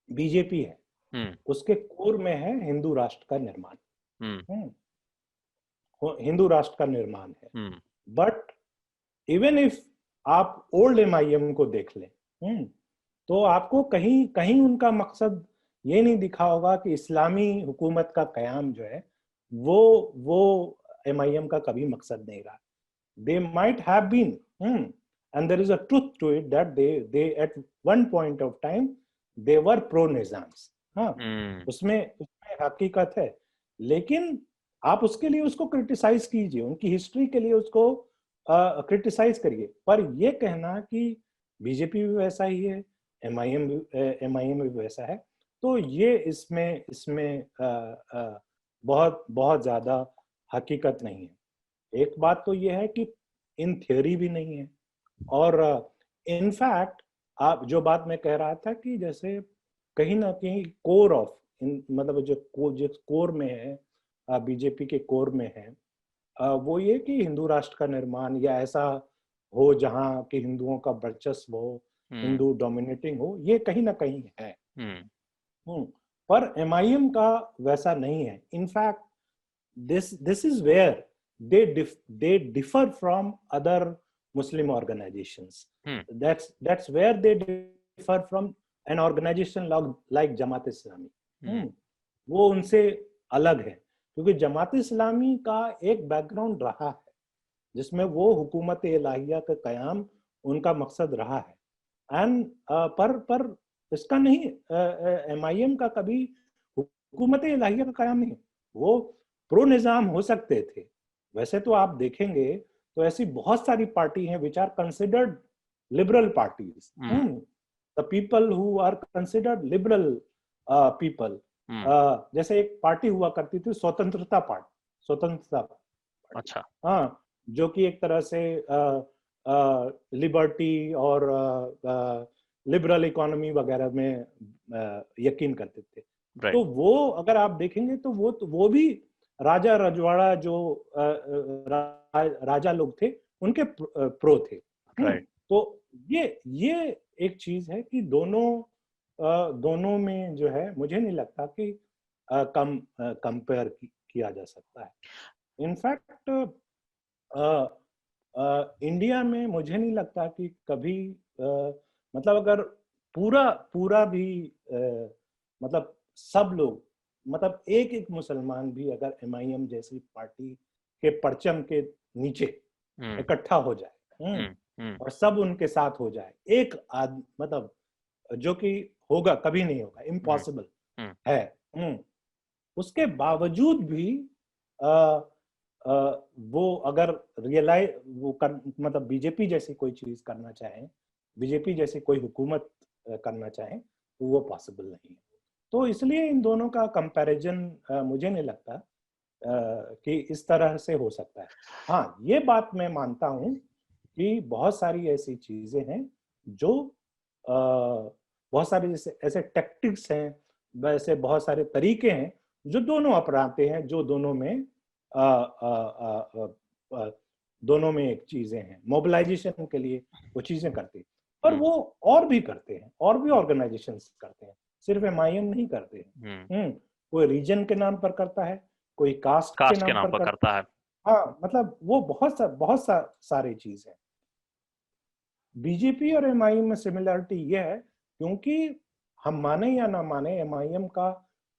बीजेपी है उसके कोर में है हिंदू राष्ट्र का निर्माण, हिंदू राष्ट्र का निर्माण है। बट इवन इफ आप ओल्ड MIM को देख लें तो आपको कहीं कहीं उनका मकसद ये नहीं दिखा होगा कि इस्लामी हुकूमत का कयाम जो है वो MIM का कभी मकसद नहीं रहा। They might have been, and there is a truth to it that they at one point of time they were pro-Nizams। हाँ, उसमें हकीकत है, लेकिन आप उसके लिए उसको क्रिटिसाइज कीजिए, उनकी हिस्ट्री के लिए उसको क्रिटिसाइज करिए, पर ये कहना कि बीजेपी भी वैसा ही है, MIM भी वैसा है, तो ये इसमें बहुत बहुत ज्यादा हकीकत नहीं है। एक बात तो ये है कि इन थियोरी भी नहीं है, और इनफैक्ट आप जो बात मैं कह रहा था कि जैसे कहीं ना कहीं कोर ऑफ मतलब जो कोर में है बीजेपी के कोर में है वो ये कि हिंदू राष्ट्र का निर्माण या ऐसा हो जहां कि हिंदुओं का वर्चस्व हो, हिंदू डोमिनेटिंग हो, ये कहीं ना कहीं है। पर MIM का वैसा नहीं है। In fact this is where they differ from other Muslim organizations। That's where they differ from an organization like Jamaat Islami. वो उनसे अलग है क्योंकि जमात इस्लामी का एक बैकग्राउंड रहा है जिसमें वो हुकूमत इलाहिया का कयाम उनका मकसद रहा है। एंड पर इसका नहीं, MIM का कभी हुकूमत इलाहिया का कयाम नहीं। वो प्रो निजाम हो सकते थे, वैसे तो आप देखेंगे तो ऐसी बहुत सारी पार्टी हैं which are considered liberal parties, the people who are considered liberal people. जैसे एक पार्टी हुआ करती थी स्वतंत्रता पार्टी। अच्छा। हाँ, जो कि एक तरह से लिबर्टी और लिबरल इकोनॉमी वगैरह में यकीन करते थे। तो वो अगर आप देखेंगे तो वो भी राजा रजवाड़ा जो राजा लोग थे उनके प्रो थे। तो ये एक चीज है कि दोनों में जो है मुझे नहीं लगता कि कंपेयर किया जा सकता है। इनफैक्ट इंडिया में मुझे नहीं लगता कि कभी मतलब अगर पूरा भी मतलब सब लोग, मतलब एक मुसलमान भी अगर MIM जैसी पार्टी के परचम के नीचे इकट्ठा हो जाए और सब उनके साथ हो जाए, एक मतलब जो कि होगा, कभी नहीं होगा, इम्पॉसिबल है। उसके बावजूद भी आ, वो अगर मतलब बीजेपी जैसी कोई चीज करना चाहे, बीजेपी जैसी कोई हुकूमत करना चाहे, तो वो पॉसिबल नहीं है। तो इसलिए इन दोनों का कंपैरिजन मुझे नहीं लगता कि इस तरह से हो सकता है। हाँ, ये बात मैं मानता हूँ कि बहुत सारी ऐसी चीजें हैं जो बहुत सारे जैसे ऐसे टैक्टिक्स हैं, वैसे बहुत सारे तरीके हैं जो दोनों अपनाते हैं, जो दोनों में आ, आ, आ, आ, आ, दोनों में एक चीजें हैं, मोबिलाइजेशन के लिए वो चीजें करते हैं। और वो और भी करते हैं, और भी ऑर्गेनाइजेशंस करते हैं, सिर्फ एमआईएम नहीं करते हैं। कोई रीजन के नाम पर करता है, कोई कास्ट के नाम पर करता है। हाँ, मतलब वो सारे चीज है। बीजेपी और एमआईएम में सिमिलरिटी ये है, क्योंकि हम माने या ना माने, एमआईएम का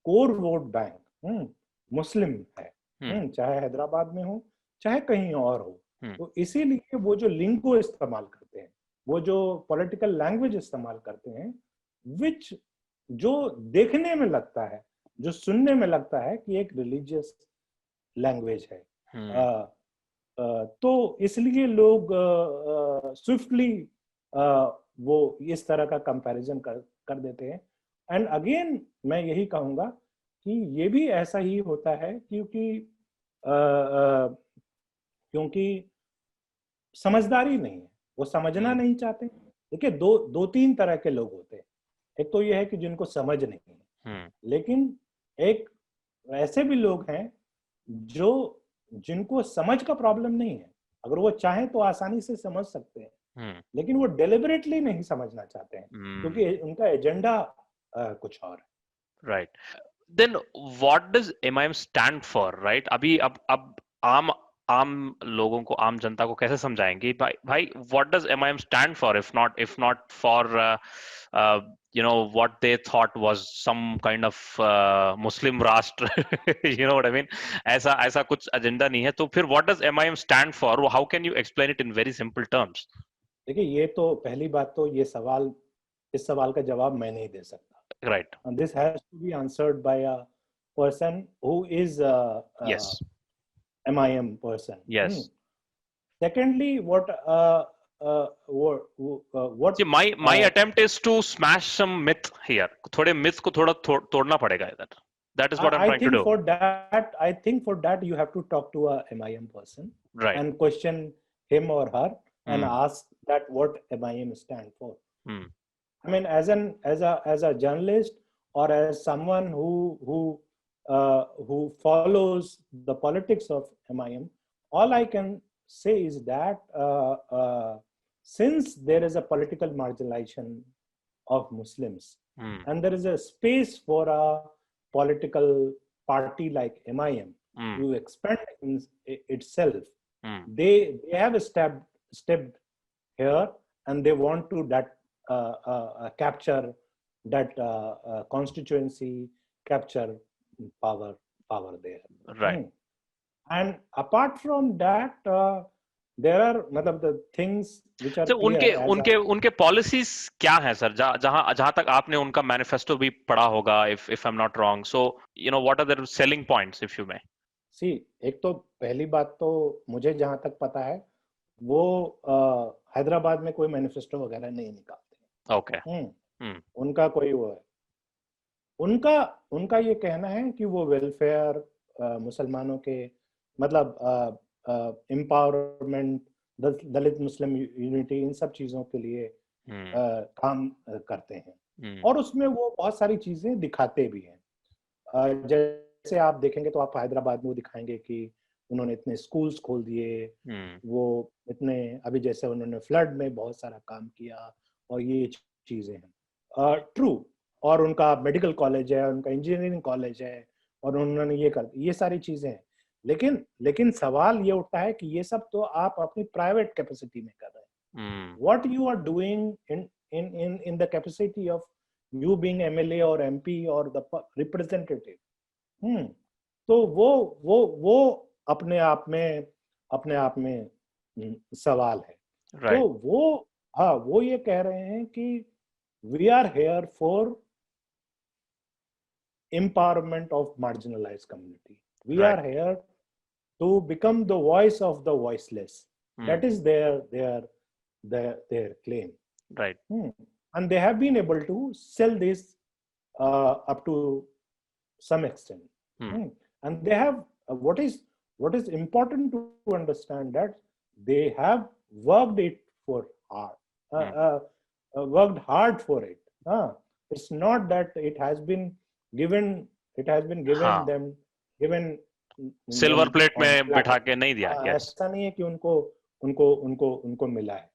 कोर वोट बैंक मुस्लिम है, चाहे हैदराबाद में हो चाहे कहीं और हो। तो इसीलिए वो जो लिंगो इस्तेमाल करते हैं, वो जो पॉलिटिकल लैंग्वेज इस्तेमाल करते हैं, विच जो देखने में लगता है, जो सुनने में लगता है कि एक रिलीजियस लैंग्वेज है। तो इसलिए लोग स्विफ्टली वो इस तरह का कंपैरिजन कर देते हैं। एंड अगेन मैं यही कहूंगा कि ये भी ऐसा ही होता है, क्योंकि समझदारी नहीं है, वो समझना नहीं चाहते। देखिए, दो तीन तरह के लोग होते हैं। एक तो ये है कि जिनको समझ नहीं है, लेकिन एक ऐसे भी लोग हैं जो जिनको समझ का प्रॉब्लम नहीं है, अगर वो चाहें तो आसानी से समझ सकते हैं, लेकिन वो डेलिबरेटली नहीं समझना चाहते हैं, क्योंकि उनका एजेंडा कुछ और है। Right. Then what does MIM stand for, right? अभी अब आम लोगों को, आम जनता को कैसे समझाएंगे भाई what does MIM stand for, if not for what they thought was some kind of Muslim राष्ट्र, what I mean? ऐसा कुछ एजेंडा नहीं है। तो फिर what does MIM stand for? How can you explain it in very simple terms? देखिए, ये तो पहली बात तो इस सवाल का जवाब मैं नहीं दे सकता। Right. And this has to be answered by a person who is yes. MIM person. Yes. Secondly, what See, my attempt is to smash some myth here. थोड़े myth को थोड़ा तोड़ना पड़ेगा इधर. That is what I'm trying to do. I think for that you have to talk to a MIM person, right, and question him or her and ask that what MIM stand for. I mean, as a journalist or as someone who follows the politics of MIM, all I can say is that since there is a political marginalization of Muslims, and there is a space for a political party like MIM to expand itself, they have stepped here, and they want to capture that constituency, capture power there. right. And apart from that, there are the things which are तो उनके policies क्या है sir? जहां तक आपने उनका manifesto भी पढ़ा होगा, if I am not wrong, so what are their selling points, if you may? See, एक तो पहली बात तो मुझे जहां तक पता है, वो हैदराबाद में कोई मैनिफेस्टो वगैरह नहीं निकालते। ओके। उनका कोई वो है, उनका ये कहना है कि वो वेलफेयर, मुसलमानों के एम्पावरमेंट, दलित मुस्लिम यूनिटी, इन सब चीजों के लिए काम करते हैं। और उसमें वो बहुत सारी चीजें दिखाते भी हैं। जैसे आप देखेंगे तो आप हैदराबाद में वो दिखाएंगे कि उन्होंने इतने स्कूल्स खोल दिए, वो इतने, अभी जैसे उन्होंने फ्लड में बहुत सारा काम किया, और ये चीजें हैं ट्रू। और उनका मेडिकल कॉलेज है, उनका इंजीनियरिंग कॉलेज है, और उन्होंने ये सारी चीजें हैं। लेकिन सवाल ये उठता है कि ये सब तो आप अपनी प्राइवेट कैपेसिटी में कर रहे हैं। What you are doing in the capacity of you being MLA और एमपी और द रिप्रेजेंटेटिव। तो वो अपने आप में सवाल है। राइट, तो वो ये कह रहे हैं कि we are here for empowerment of marginalized community. We right, are here to become the voice of the voiceless. That is their claim. Right, And they have been able to sell this up to some extent. And they have what is important to understand that they have worked it for hard, worked hard for it. It's not that given it has been given हाँ, them given silver them plate on में platter. बिठा के नहीं दिया, yes, ऐसा नहीं है कि उनको मिला है.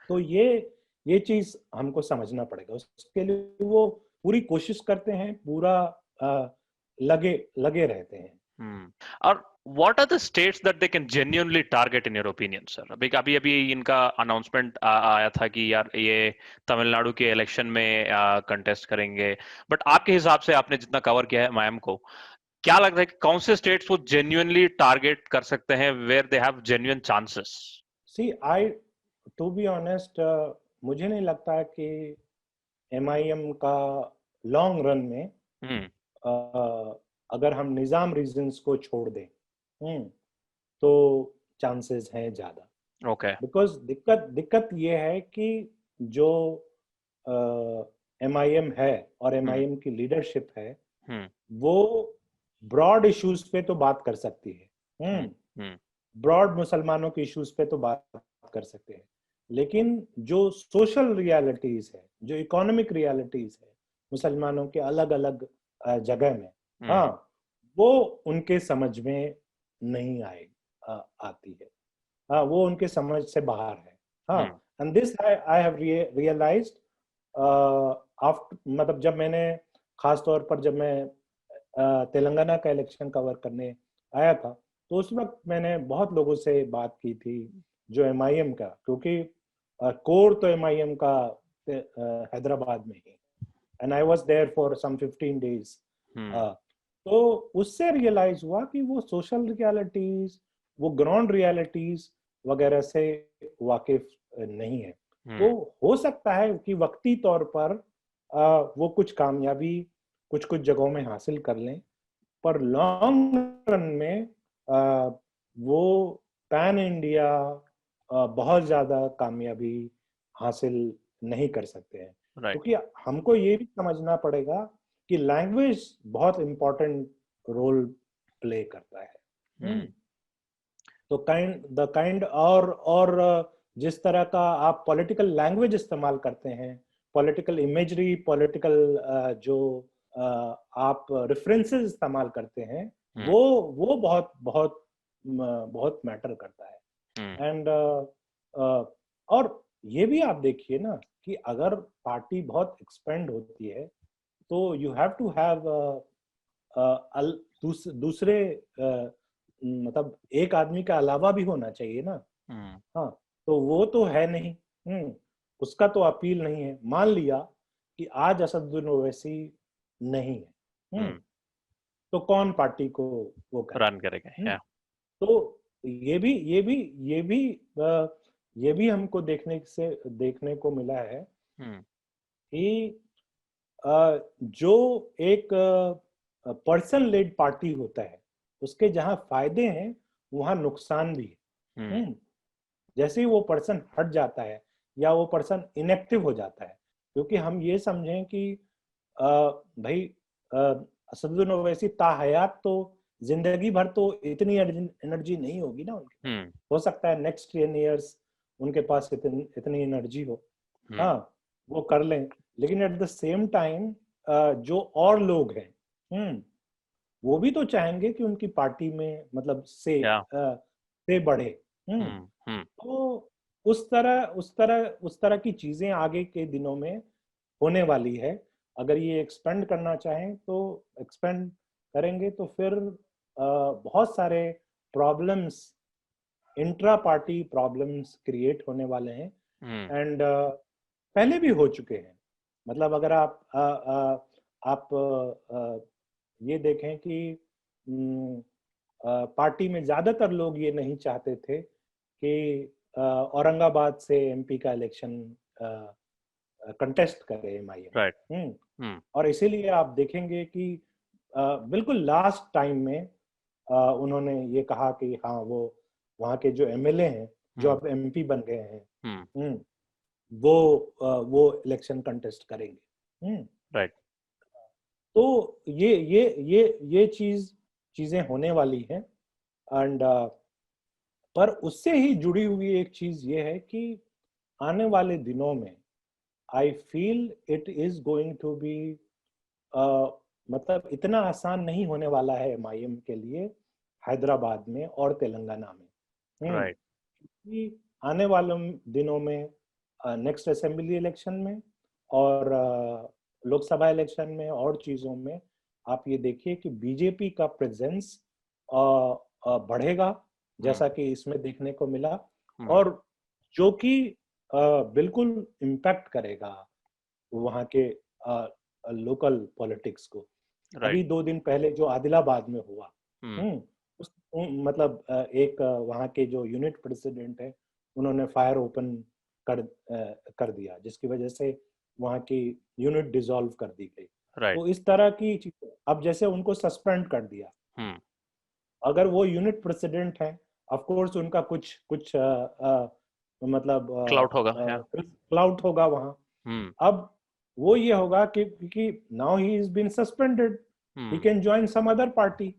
तो ये चीज हमको समझना पड़ेगा. उसके लिए वो पूरी कोशिश करते हैं, पूरा लगे रहते हैं. और what are the states that they can genuinely target in your opinion, sir? अभी इनका अनाउंसमेंट आया था कि यार ये तमिलनाडु के इलेक्शन में कंटेस्ट करेंगे, बट आपके हिसाब से आपने जितना कवर किया है एमआईएम को, क्या लगता है कि कौन से स्टेट्स वो जेन्युइनली टारगेट कर सकते हैं where they have genuine chances? See to be honest, मुझे नहीं लगता कि एमआईएम का लॉन्ग रन में अगर हम निजाम रीजन्स को छोड़ दें तो चांसेस हैं ज्यादा. ओके, बिकॉज दिक्कत ये है कि जो एमआईएम है और एमआईएम की लीडरशिप है वो ब्रॉड इश्यूज पे तो बात कर सकती है. ब्रॉड मुसलमानों के इश्यूज पे तो बात कर सकते हैं, लेकिन जो सोशल रियलिटीज है, जो इकोनॉमिक रियलिटीज है मुसलमानों के अलग अलग जगह में, वो उनके समझ में नहीं आती है. वो उनके समझ से बाहर है. And this I have realised after, मतलब जब मैंने खास तौर पर जब मैं तेलंगाना का इलेक्शन कवर करने आया था, तो उस वक्त मैंने बहुत लोगों से बात की थी जो एमआईएम का, क्योंकि कोर तो एमआईएम का हैदराबाद में ही, and I was there for some 15 days. तो उससे रियलाइज हुआ कि वो सोशल रियलिटीज, वो ग्राउंड रियलिटीज वगैरह से वाकिफ नहीं है. तो हो सकता है कि वक्ती तौर पर वो कुछ कामयाबी कुछ जगहों में हासिल कर लें, पर लॉन्ग रन में वो पैन इंडिया बहुत ज्यादा कामयाबी हासिल नहीं कर सकते हैं. क्योंकि हमको ये भी समझना पड़ेगा कि लैंग्वेज बहुत इम्पोर्टेंट रोल प्ले करता है. तो काइंड और जिस तरह का आप पॉलिटिकल लैंग्वेज इस्तेमाल करते हैं, पॉलिटिकल इमेजरी, पॉलिटिकल जो आप रेफरेंसेस इस्तेमाल करते हैं, वो बहुत बहुत बहुत मैटर करता है. एंड और ये भी आप देखिए ना कि अगर पार्टी बहुत एक्सपेंड होती है तो यू हैव टू हैव दूसरे मतलब एक आदमी का अलावा भी होना चाहिए ना. हाँ, तो वो तो है नहीं. उसका तो अपील नहीं है. मान लिया कि आज असदुद्दीन ओवैसी नहीं है, तो कौन पार्टी को वो रन करेगा? तो ये भी हमको देखने को मिला है कि जो एक पर्सन लेड पार्टी होता है, उसके जहां फायदे हैं वहां नुकसान भी है. जैसे ही वो पर्सन हट जाता है या वो पर्सन इनएक्टिव हो जाता है, क्योंकि हम ये समझें कि भाई असदुद्दीन ओवैसी ताहयात तो जिंदगी भर तो इतनी एनर्जी नहीं होगी ना उनके. हो सकता है नेक्स्ट 10 years उनके पास इतनी एनर्जी हो, वो कर लें, लेकिन एट द सेम टाइम जो और लोग हैं वो भी तो चाहेंगे कि उनकी पार्टी में मतलब से बढ़े. तो उस तरह की चीजें आगे के दिनों में होने वाली है. अगर ये एक्सपेंड करना चाहें तो एक्सपेंड करेंगे, तो फिर बहुत सारे problems, intra party problems create होने वाले हैं. एंड पहले भी हो चुके हैं. मतलब अगर आप ये देखें कि पार्टी में ज्यादातर लोग ये नहीं चाहते थे कि औरंगाबाद से एमपी का इलेक्शन कंटेस्ट करे एमआईएम। राइट। और इसीलिए आप देखेंगे कि बिल्कुल लास्ट टाइम में उन्होंने ये कहा कि हाँ वो वहाँ के जो एमएलए हैं जो अब एमपी बन गए हैं वो इलेक्शन कंटेस्ट करेंगे। राइट। तो ये चीजें होने वाली हैं। एंड पर उससे ही जुड़ी हुई एक चीज ये है कि आने वाले दिनों में I feel it is going to be, मतलब इतना आसान नहीं होने वाला है एमआईएम के लिए हैदराबाद में और तेलंगाना में। राइट। कि आने वाले दिनों में नेक्स्ट असेंबली इलेक्शन में और लोकसभा इलेक्शन में और चीजों में आप ये देखिए कि बीजेपी का प्रेजेंस बढ़ेगा जैसा कि इसमें देखने को मिला, और जो कि बिल्कुल इम्पैक्ट करेगा वहाँ के लोकल पॉलिटिक्स को। अभी 2 दिन पहले जो आदिलाबाद में हुआ, मतलब एक वहाँ के जो यूनिट प्रेसिडेंट है उन्होंने फायर ओपन कर दिया जिसकी वजह से वहाँ की यूनिट डिसॉल्व कर दी गई। तो इस तरह की चीजें, अब जैसे उनको सस्पेंड कर दिया, अगर वो यूनिट प्रेसिडेंट है ऑफ कोर्स उनका कुछ मतलब क्लाउड होगा वहाँ। अब वो ये होगा कि now he is been suspended, he can join some other party.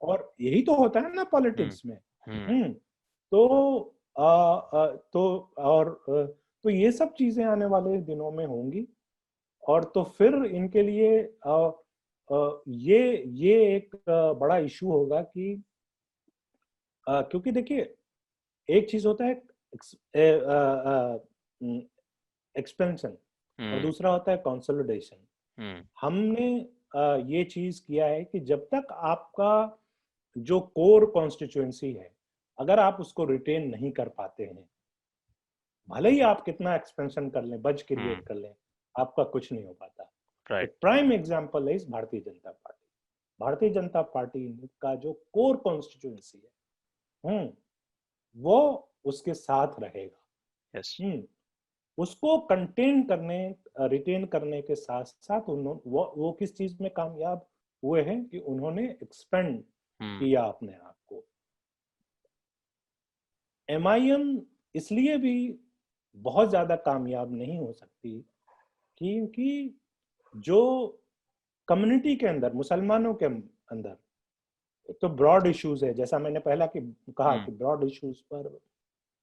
और यही तो होता है ना पॉलिटिक्स में। तो ये सब चीजें आने वाले दिनों में होंगी, और तो फिर इनके लिए ये एक बड़ा इशू होगा कि क्योंकि देखिए एक चीज होता है एक्सपेंशन और दूसरा होता है कंसोलिडेशन। हमने ये चीज किया है कि जब तक आपका जो कोर कॉन्स्टिट्यूएंसी है अगर आप उसको रिटेन नहीं कर पाते हैं, भले ही आप कितना एक्सपेंशन कर लें, बज क्रिएट कर लें, आपका कुछ नहीं हो पाता। प्राइम एग्जांपल है इस भारतीय जनता पार्टी। भारतीय जनता पार्टी का जो कोर कॉन्स्टिट्यूएंसी है वो उसके साथ रहेगा। उसको कंटेन करने, रिटेन करने के साथ साथ वो किस चीज में कामयाब हुए हैं कि उन्होंने एक्सपेंड किया अपने आप को। एमआईएम इसलिए भी बहुत ज्यादा कामयाब नहीं हो सकती क्योंकि जो कम्युनिटी के अंदर, मुसलमानों के अंदर एक तो ब्रॉड इश्यूज है, जैसा मैंने पहला कहा कि ब्रॉड इश्यूज पर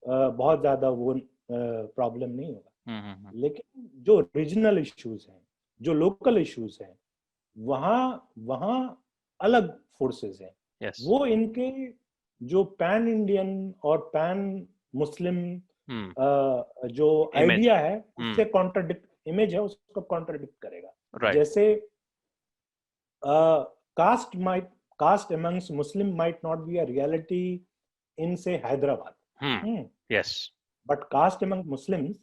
बहुत ज्यादा वो प्रॉब्लम नहीं होगा, लेकिन जो रीजनल इश्यूज हैं, जो लोकल इश्यूज हैं, वहाँ अलग फोर्सेस हैं। वो इनके जो पैन इंडियन और पैन मुस्लिम जो आइडिया है उससे कॉन्ट्राडिक्ट, इमेज है उसको कॉन्ट्राडिक्ट करेगा। जैसे caste amongst Muslim might not be a reality in say Hyderabad. Yes. But caste among Muslims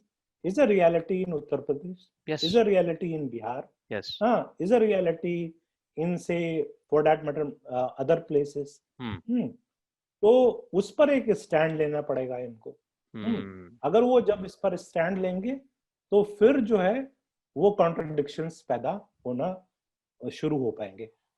is a reality in Uttar Pradesh. Yes. Is a reality in Bihar. Yes. Is a reality in say for that matter other places. तो उस पर एक stand लेना पड़ेगा इनको। अगर वो जब इस पर स्टैंड लेंगे तो फिर जो है वो कॉन्ट्रडिक्शंस पैदा होना शुरू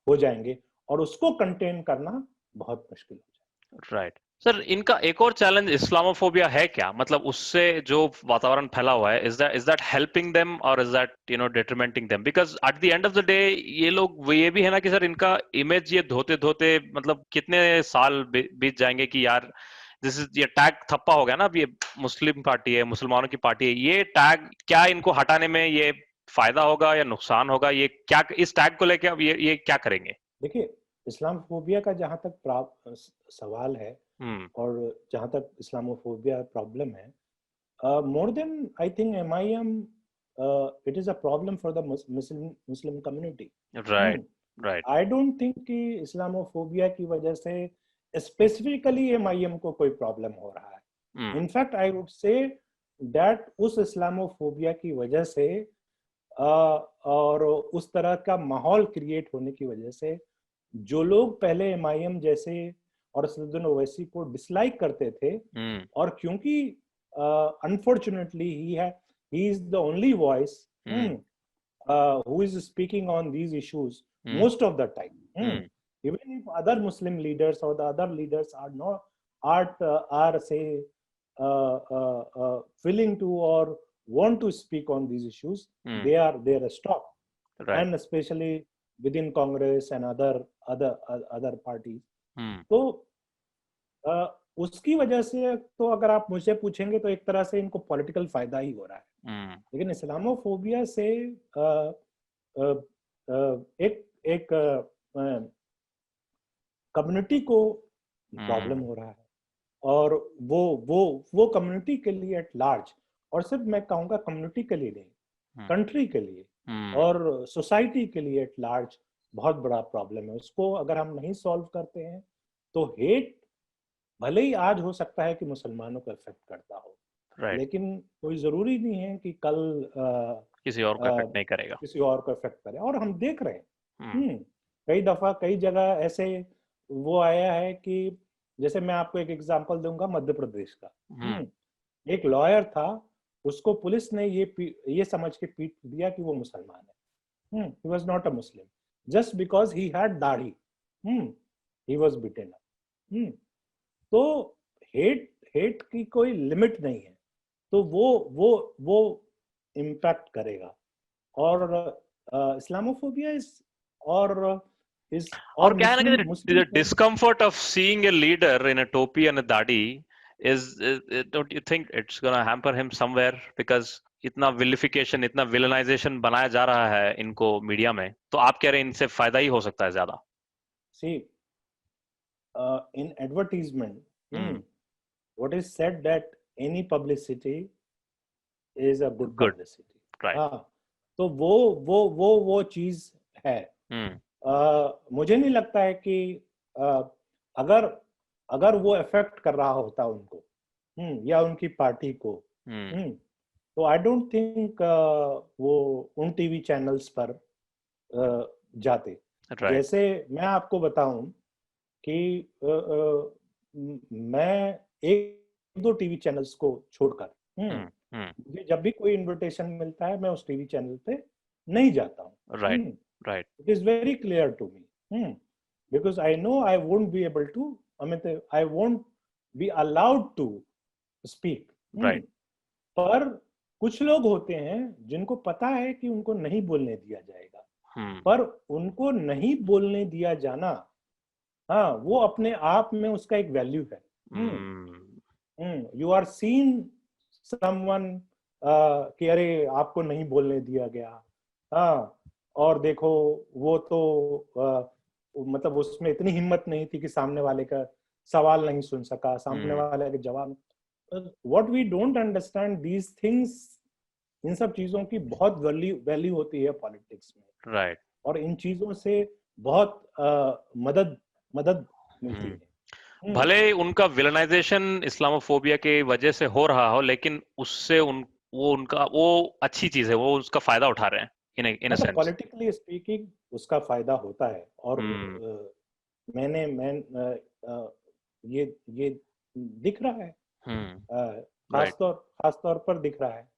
हो जाएंगे और उसको कंटेन करना बहुत मुश्किल हो जाएगा। राइट सर, इनका एक और चैलेंज इस्लामोफोबिया है क्या? मतलब उससे जो वातावरण फैला हुआ है, इज दैट हेल्पिंग देम और is that detrimenting them? Because at the end of the day ये लोग, ये भी है ना कि सर इनका इमेज ये धोते धोते मतलब कितने साल बीत जाएंगे कि यार ये टैग थप्पा हो गया ना, अब ये मुस्लिम पार्टी है, मुसलमानों की पार्टी है, ये टैग क्या इनको हटाने में ये फायदा होगा या नुकसान होगा? ये क्या इस टैग को लेके अब ये क्या करेंगे? देखिए, इस्लामोफोबिया का जहां तक सवाल है और जहां तक इस्लामोफोबिया प्रॉब्लम है, more than I think MIM, it is a problem for the Muslim community. Right. I don't think कि इस्लामोफोबिया की वजह से स्पेसिफिकली MIM को कोई प्रॉब्लम हो रहा है। In fact I would say that उस इस्लामोफोबिया की वजह से और उस तरह का माहौल क्रिएट होने की वजह से जो लोग पहले MIM जैसे और असदुद्दीन ओवैसी को डिसलाइक करते थे, और क्योंकि unfortunately he is the only voice who is speaking on these issues most of the time. Even if other Muslim leaders or the other leaders are not are say willing to or want to speak on these issues, they are stopped, right. and especially within Congress and other parties. तो उसकी वजह से, तो अगर आप मुझे पूछेंगे तो एक तरह से इनको पॉलिटिकल फायदा ही हो रहा है। लेकिन इस्लामोफोबिया से एक कम्युनिटी को प्रॉब्लम हो रहा है, और वो कम्युनिटी के लिए एट लार्ज, और सिर्फ मैं कहूँगा कम्युनिटी के लिए नहीं, कंट्री के लिए और सोसाइटी के लिए एट लार्ज बहुत बड़ा प्रॉब्लम है। उसको अगर हम नहीं सॉल्व करते हैं तो हेट भले ही आज हो सकता है कि मुसलमानों को इफेक्ट करता हो, लेकिन कोई जरूरी नहीं है कि कल किसी और को इफेक्ट नहीं करेगा, किसी और को इफेक्ट करे। और हम देख रहे हैं कई दफा कई जगह ऐसे वो आया है कि, जैसे मैं आपको एक एग्जांपल दूंगा मध्य प्रदेश का। एक लॉयर था, उसको पुलिस ने ये समझ के पीट दिया कि वो मुसलमान है। he was not a Muslim, just because he had दाढ़ी, he was beaten up। तो हेट की कोई लिमिट नहीं है, तो वो इम्पैक्ट करेगा। और इस्लामोफोबिया और क्या है ना कि the discomfort of seeing a leader in a topi and a dadi don't you think it's gonna hamper him somewhere, because इतना विलिफिकेशन, इतना विलनाइजेशन बनाया जा रहा है इनको मीडिया में, तो आप कह रहे हैं इनसे फायदा ही हो सकता है ज्यादा? See, in advertisement, what is said that any publicity is a good publicity, right? तो वो चीज है। मुझे नहीं लगता है कि अगर वो इफेक्ट कर रहा होता उनको या उनकी पार्टी को, तो आई डोंट थिंक वो उन टीवी चैनल्स पर जाते। जैसे मैं आपको बताऊं कि मैं एक दो टीवी चैनल्स को छोड़कर मुझे जब भी कोई इनविटेशन मिलता है मैं उस टीवी चैनल पे नहीं जाता हूँ। Right. It is very clear to me, because I know I won't be able to, I won't be allowed to speak. Right. पर कुछ लोग होते हैं जिनको पता है कि उनको नहीं बोलने दिया जाएगा, पर उनको नहीं बोलने दिया जाना, हाँ, वो अपने आप में उसका एक वैल्यू है। You are seen someone कि अरे आपको नहीं बोलने दिया गया, हाँ, और देखो वो तो मतलब उसमें इतनी हिम्मत नहीं थी कि सामने वाले का सवाल नहीं सुन सका, सामने वाले के जवाब। What we don't understand these things, इन सब चीजों की बहुत वैल्यू होती है पॉलिटिक्स में, राइट। और इन चीजों से बहुत मदद मिलती है। भले उनका विलनाइजेशन इस्लामोफोबिया के वजह से हो रहा हो, लेकिन उससे वो अच्छी चीज है, वो उसका फायदा उठा रहे हैं in a sense. Politically speaking उसका फायदा होता है, और ये दिख रहा है, खास तौर पर दिख रहा है।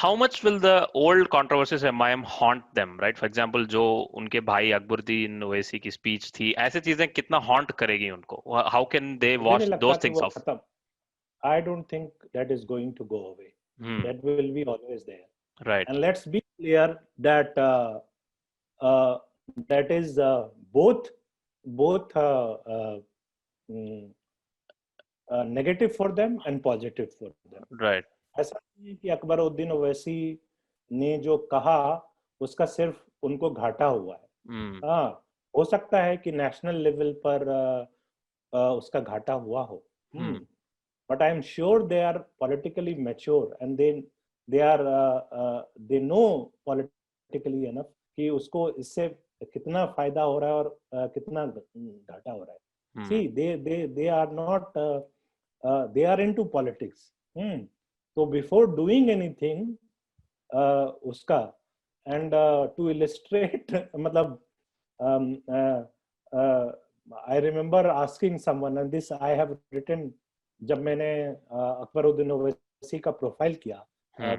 How much will the old controversies MIM haunt them, right? For example, जो उनके भाई अकबरुद्दीन ओवैसी की स्पीच थी, ऐसे चीजें कितना हॉन्ट करेगी उनको? How can they wash those things off? I don't think that is going to go away. That will be always there. Right. And let's be clear that that is both negative for them and positive for them. Right. ऐसा नहीं है कि अकबरुद्दीन ओवैसी ने जो कहा उसका सिर्फ उनको घाटा हुआ है। हाँ, हो सकता है कि नेशनल लेवल पर उसका घाटा हुआ हो, but I am sure they are politically mature and they know politically enough कि उसको इससे कितना फायदा हो रहा है और कितना घाटा हो रहा है। See, they are not they are into politics. So before doing anything उसका, and to illustrate मतलब I remember asking someone, and this I have written, जब मैंने अकबरुद्दीन ओवैसी का प्रोफाइल किया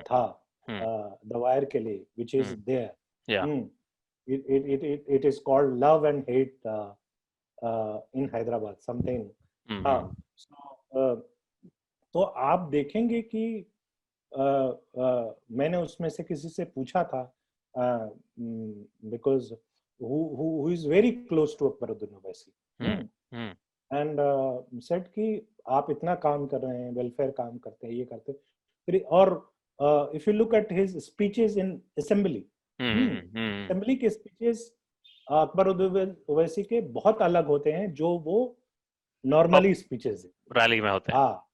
था द वायर के लिए, which is there. Yeah. It is called Love and Hate in Hyderabad, something. तो आप देखेंगे कि मैंने उसमें से किसी से पूछा था, because who is very close to Akbaruddin Owaisi, and said कि आप इतना काम कर रहे हैं, वेलफेयर काम करते हैं, ये करते हैं, फिर और if you look at his speeches in assembly, assembly के स्पीचेस अकबरुद्दीन ओवैसी के बहुत अलग होते हैं जो वो नॉर्मली स्पीचेस रैली में होते हैं. हाँ,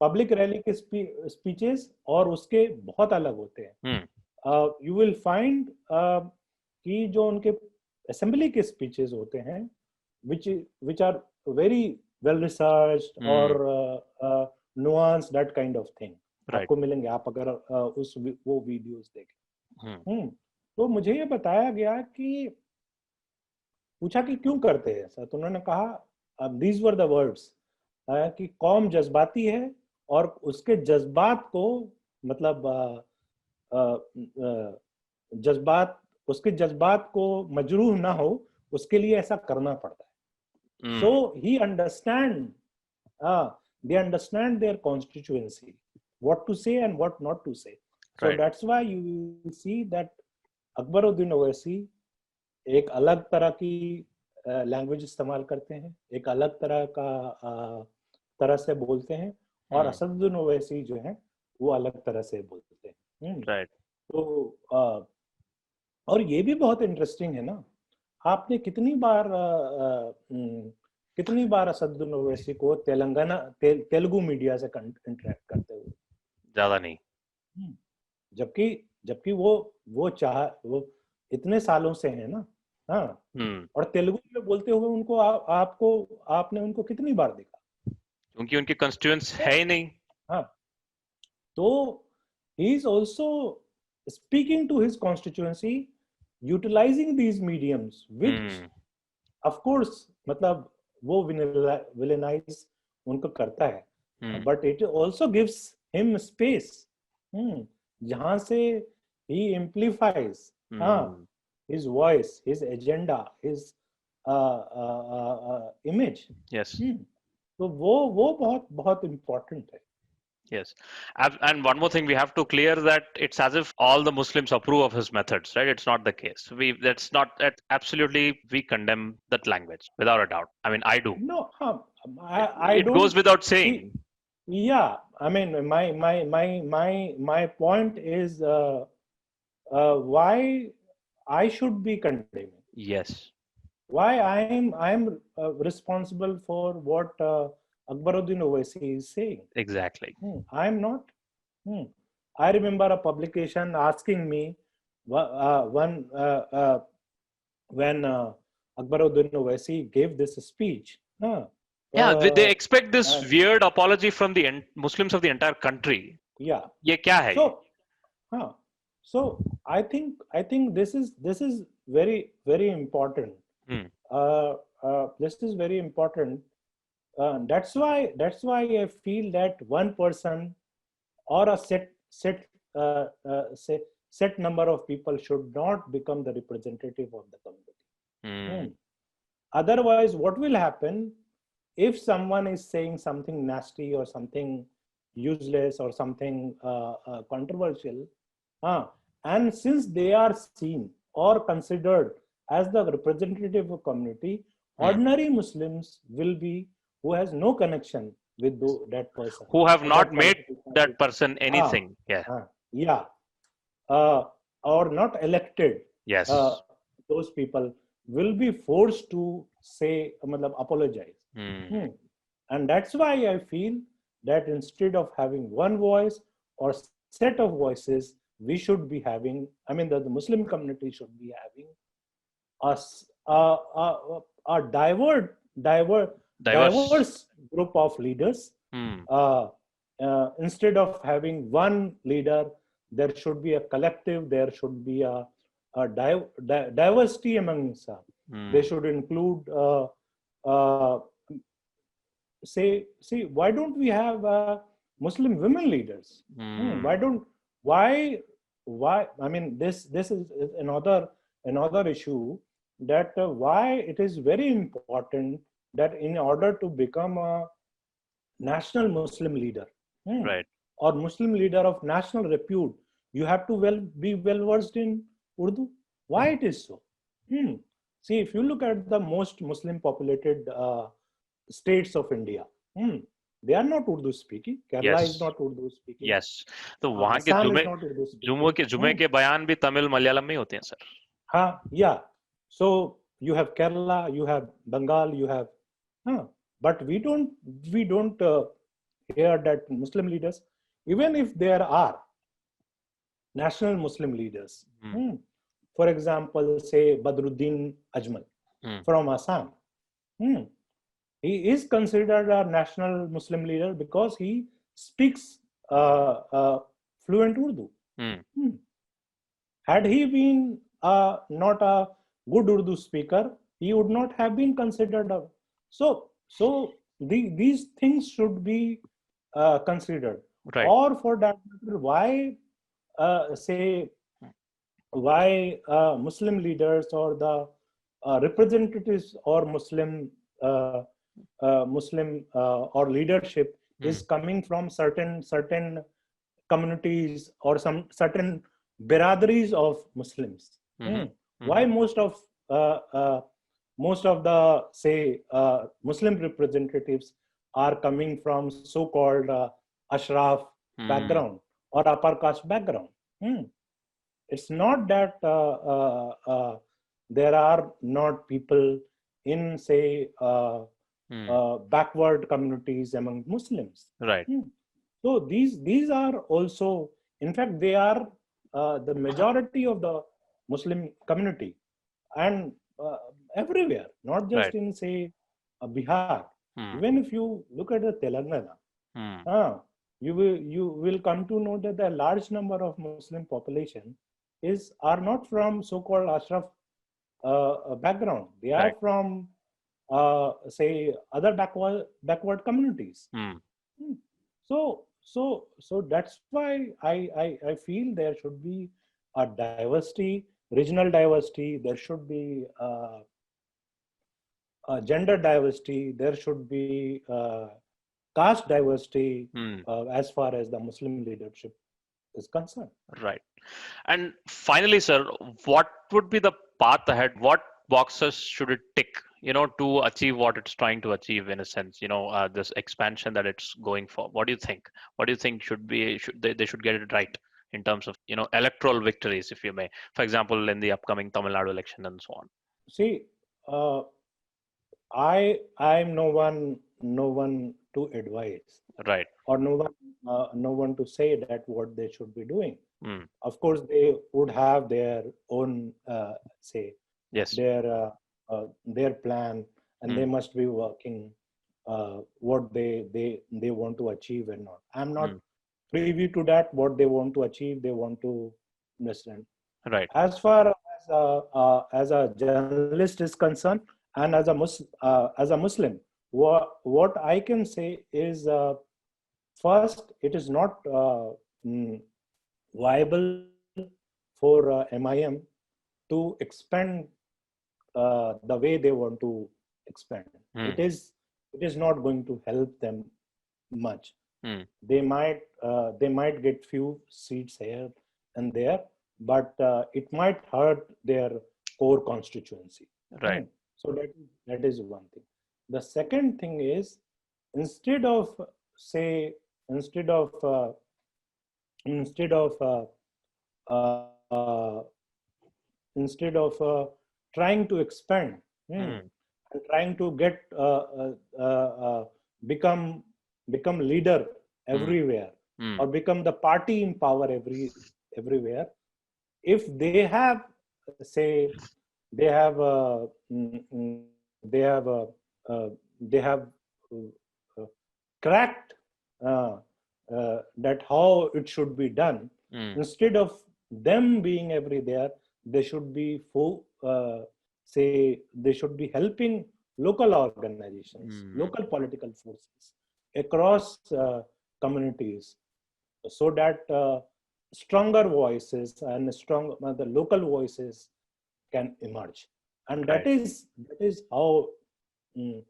पब्लिक रैली के स्पीचेस और उसके बहुत अलग होते हैं. यू विल फाइंड कि जो उनके असेंबली के स्पीचेस होते हैं which are very well researched और nuanced, that kind of thing, आपको मिलेंगे आप अगर वो वीडियोस देखें. तो मुझे ये बताया गया कि पूछा कि क्यों करते हैं ऐसा, तो उन्होंने कहा these were the words कि कौम जज्बाती है और उसके जज्बात को मतलब उसके जज्बात को मजरूह ना हो उसके लिए ऐसा करना पड़ता है. So he they understand their constituency, what to say and what not to say. So that's why you see that Akbaruddin Owaisi एक अलग तरह की लैंग्वेज इस्तेमाल करते हैं, एक अलग तरह से बोलते हैं, और असदुद्दीन ओवैसी जो है वो अलग तरह से बोलते हैं. तो और ये भी बहुत इंटरेस्टिंग है ना, आपने कितनी बार असदुद्दीन ओवैसी को तेलुगु मीडिया से इंटरेक्ट करते हुए? ज्यादा नहीं. जबकि वो इतने सालों से है ना. हाँ, और तेलुगु में बोलते हुए उनको आपने उनको कितनी बार देखा? क्योंकि उनके कंस्टिट्यूएंट्स है ही नहीं. हाँ, तो he is also speaking to his constituency utilizing these mediums, which of course मतलब वो villainize उनको करता है, but it also gives him space जहां से he amplifies his voice, his agenda, his image. Yes. तो वो बहुत important है. Yes. And one more thing, we have to clear that it's as if all the Muslims approve of his methods, right? It's not the case. Absolutely, we condemn that language without a doubt. I mean, I do. No, it goes without saying. Yeah, I mean, my point is why I should be condemning. Yes. Why I'm responsible for what Akbaruddin Owaisi is saying. Exactly. I'm not. I remember a publication asking me when Akbaruddin Owaisi gave this speech. They expect this weird apology from the Muslims of the entire country. Yeah. ये क्या है? So I think this is very, very important. This is very important. That's why I feel that one person or a set number of people should not become the representative of the community. Otherwise, what will happen if someone is saying something nasty or something useless or something controversial, and since they are seen or considered as the representative of community, ordinary Muslims will be who has no connection with that person, who have not made that person anything. Or not elected. Yes. Those people will be forced to say, apologize. And that's why I feel that instead of having one voice or set of voices, we should be having, the Muslim community should be having a diverse group of leaders. Instead of having one leader, there should be a collective, there should be a diversity among them. They should include uh, say, why don't we have Muslim women leaders? Why don't, why? I mean, this is another issue, that why it is very important that in order to become a national Muslim leader, Right. or Muslim leader of national repute, you have to be well versed in Urdu. Why it is so? See, if you look at the most Muslim populated states of India, they are not Urdu speaking. Kerala is Yes. not Urdu speaking. Yes, तो वहां के Assam is जुमे not Urdu जुमे speaking. के जुमे के बयान भी तमिल मलयालम में ही होते हैं sir. Yeah. So you have Kerala, you have Bengal, you have, but we don't hear that Muslim leaders, even if there are national Muslim leaders. For example, say Badruddin Ajmal from Assam. He is considered a national Muslim leader because he speaks fluent Urdu. Had he been not a good Urdu speaker, he would not have been considered. So these things should be considered. Right. Or for that matter, why Muslim leaders or the representatives or Muslim or leadership is coming from certain communities or some certain biradaris of Muslims. Why most of the say Muslim representatives are coming from so-called Ashraf background or upper caste background? It's not that there are not people in say backward communities among Muslims. Right. So these are also, in fact, they are the majority of the Muslim community, and everywhere, not just Right. in say Bihar. Even if you look at the Telangana, you will come to know that a large number of Muslim population are not from so-called Ashraf background. They are Right. from say other backward communities. So that's why I feel there should be a diversity, regional diversity. There should be gender diversity. There should be caste diversity as far as the Muslim leadership is concerned. Right. And finally, sir, what would be the path ahead? What boxes should it tick, to achieve what it's trying to achieve in a sense, this expansion that it's going for? What do you think? What do you think they should get it right in terms of, electoral victories, if you may, for example, in the upcoming Tamil Nadu election and so on? See, I'm no one to advise. Right. Or no one to say that what they should be doing. Of course, they would have their own say, yes, their plan, and they must be working what they want to achieve and not. I'm not privy to that. What they want to achieve, they want to understand. Right. As far as a journalist is concerned, and as a Muslim, what I can say is. First, it is not viable for MIM to expand the way they want to expand. It is not going to help them much. They might get few seats here and there, but it might hurt their core constituency. Right. So that is one thing. The second thing is, instead of trying to expand and trying to get become leader everywhere or become the party in power everywhere, if they have cracked that how it should be done, instead of them being everywhere, they should be helping local organizations, Mm. local political forces across communities, so that stronger voices and strong the local voices can emerge, and Right. that is how mm,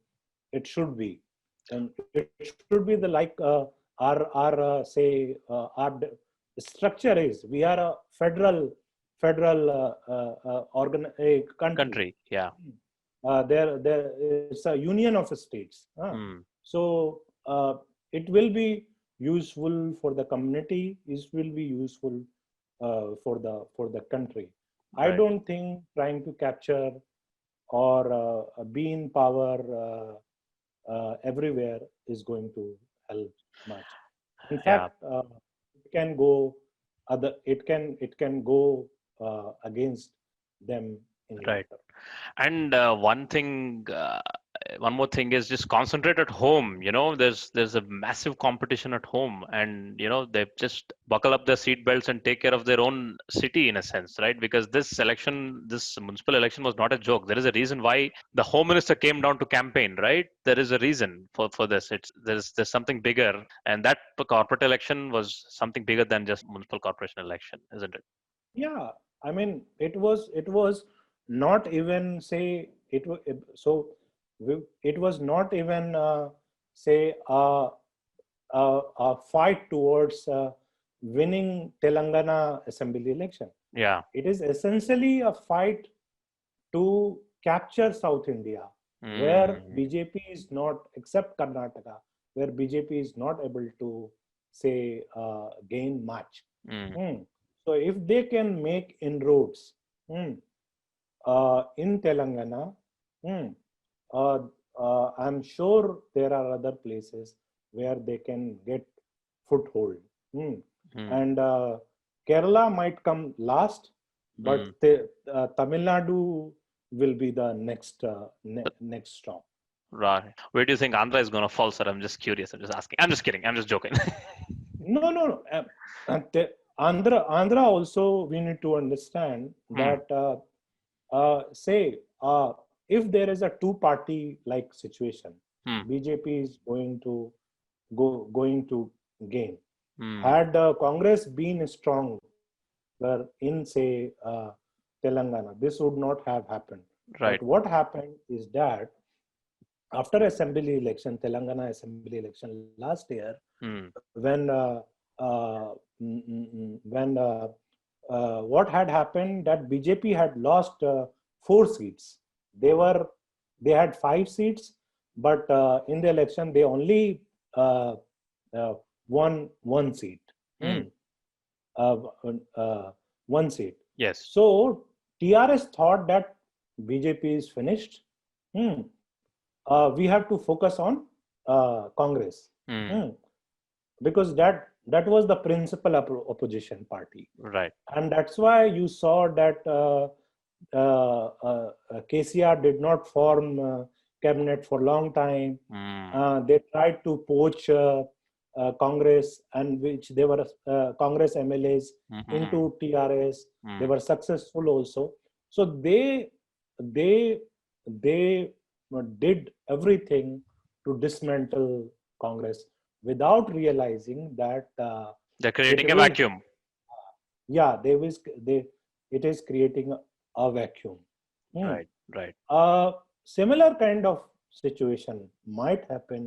it should be, and it should be the like our say our structure is we are a federal a country. Country. Yeah. There it's a union of states. Mm. So it will be useful for the community. It will be useful for the country. I Right. don't think trying to capture or be in power everywhere is going to help much. In Yeah. fact, it can go it can go against them in long Right. term. And one more thing is just concentrate at home. There's a massive competition at home, and they just buckle up their seat belts and take care of their own city in a sense, right? Because this municipal election was not a joke. There is a reason why the home minister came down to campaign, right? There is a reason for this. There's something bigger, and that corporate election was something bigger than just municipal corporation election, isn't it? Yeah, I mean, it was not even say so. It was not even say a fight towards winning Telangana assembly election. Yeah. It is essentially a fight to capture South India, where Mm. BJP is not, except Karnataka, where BJP is not able to say gain much. Mm. Hmm. So if they can make inroads in Telangana, hmm, uh, I'm sure there are other places where they can get foothold. Hmm. Mm. And Kerala might come last, but Mm. Tamil Nadu will be the next stop. Right. Where do you think Andhra is going to fall, sir? I'm just curious. I'm just asking. I'm just kidding. I'm just joking. No, no, no. Andhra also we need to understand Hmm. that say if there is a two-party like situation, Hmm. BJP is going to gain. Hmm. Had Congress been stronger in say Telangana, this would not have happened. But Right. what happened is that after assembly election, Telangana assembly election last year, Hmm. when when what had happened that BJP had lost 4 seats. They were they had 5 seats, but in the election they only uh, uh, won 1 seat. Hmm. Hmm. Uh, uh, 1 seat. Yes. So TRS thought that BJP is finished. Hmm. We have to focus on Congress. Hmm. Hmm. Because that was the principal opposition party, Right. and that's why you saw that KCR did not form cabinet for a long time. Hmm. They tried to poach Congress, and which they were Congress MLAs Hmm. into TRS. They Hmm. were successful also. So they they did everything to dismantle Congress without realizing that They're it creating a will vacuum. yeah they it is creating a vacuum. Hmm. Right. Right. A similar kind of situation might happen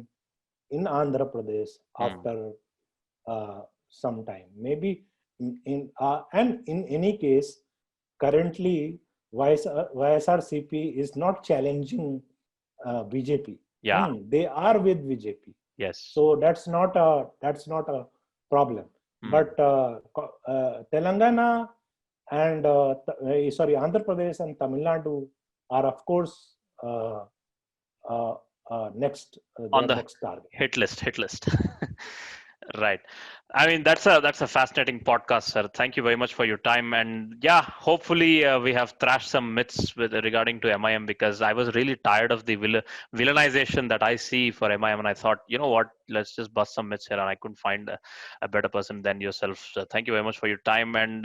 in Andhra Pradesh Hmm. after some time. Maybe and in any case, currently YSRCP is not challenging BJP. Yeah. They are with BJP, Yes. so that's not a problem. Hmm. But Telangana and sorry, Andhra Pradesh and Tamil Nadu are of course uh, next On their the next target. hit list. Hit list. Right. I mean, that's a fascinating podcast, sir. Thank you very much for your time. And yeah, hopefully we have thrashed some myths with regarding to MIM, because I was really tired of the villainization that I see for MIM, and I thought, you know what, let's just bust some myths here, and I couldn't find a better person than yourself. So thank you very much for your time. And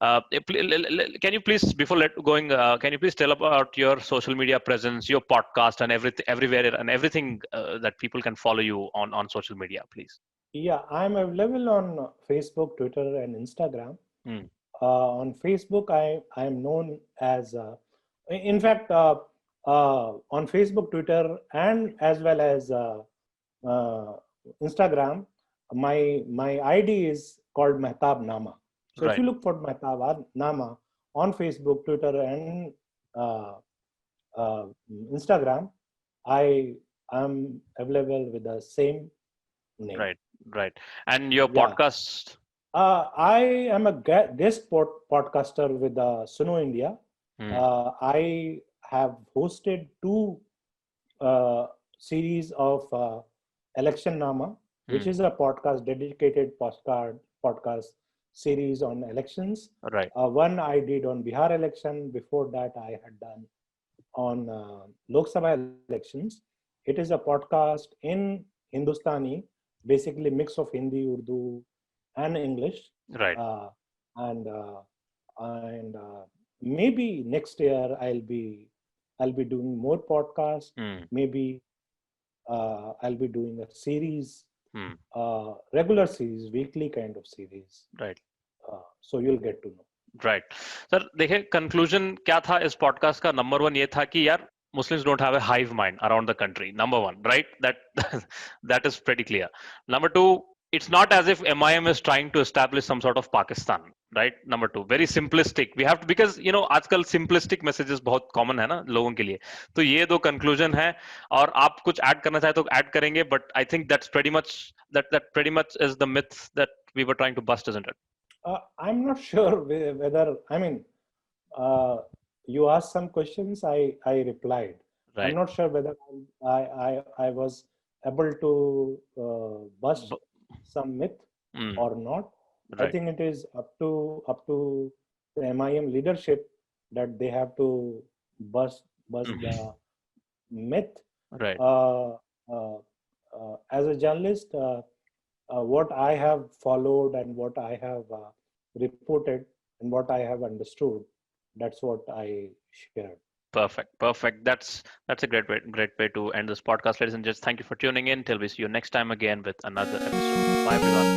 can you please, before going, can you please tell about your social media presence, your podcast, and everything, everywhere, and everything that people can follow you on social media, please? Yeah, I'm available on Facebook, Twitter, and Instagram. Mm, On Facebook, I am known as, in fact, on Facebook, Twitter, and as well as uh, Instagram, my ID is called Mehtab Nama. So if right. you look for Mehtab Nama on Facebook, Twitter, and uh, uh, Instagram, I am available with the same name. Right, right. And your Yeah. podcast, I am a guest podcaster with Suno India. mm, I have hosted two series of Election Nama, which mm, is a podcast dedicated podcast series on elections. right, One I did on Bihar election. Before that, I had done on Lok Sabha elections. It is a podcast in Hindustani, basically mix of Hindi, Urdu, and English. right. Uh, and maybe next year I'll be doing more podcasts. Mm, Maybe I'll be doing a series, mm, regular series, weekly kind of series. right, So you'll get to know. right. Sir देखिए, conclusion क्या था इस podcast का? Number one ये था कि यार, Muslims don't have a hive mind around the country. Number one, right? That is pretty clear. Number two, it's not as if MIM is trying to establish some sort of Pakistan, right? Number two, very simplistic. We have to, because आजकल simplistic messages बहुत common है ना लोगों के लिए. तो ये दो conclusion है, और आप कुछ add करना चाहे तो add करेंगे, but I think that's pretty much that pretty much is the myth that we were trying to bust, isn't it? I'm not sure whether, I mean, you asked some questions, I replied. I'm Right. not sure whether I was able to bust B- some myth mm, or not. I right. think it is up to the MIM leadership that they have to bust Mhm. the myth. Right. Uh, as a journalist, what I have followed and what I have reported and what I have understood, that's what I shared. Perfect. Perfect. That's a great way to end this podcast, ladies and gents. Thank you for tuning in. Till we see you next time again with another episode. Bye, everyone.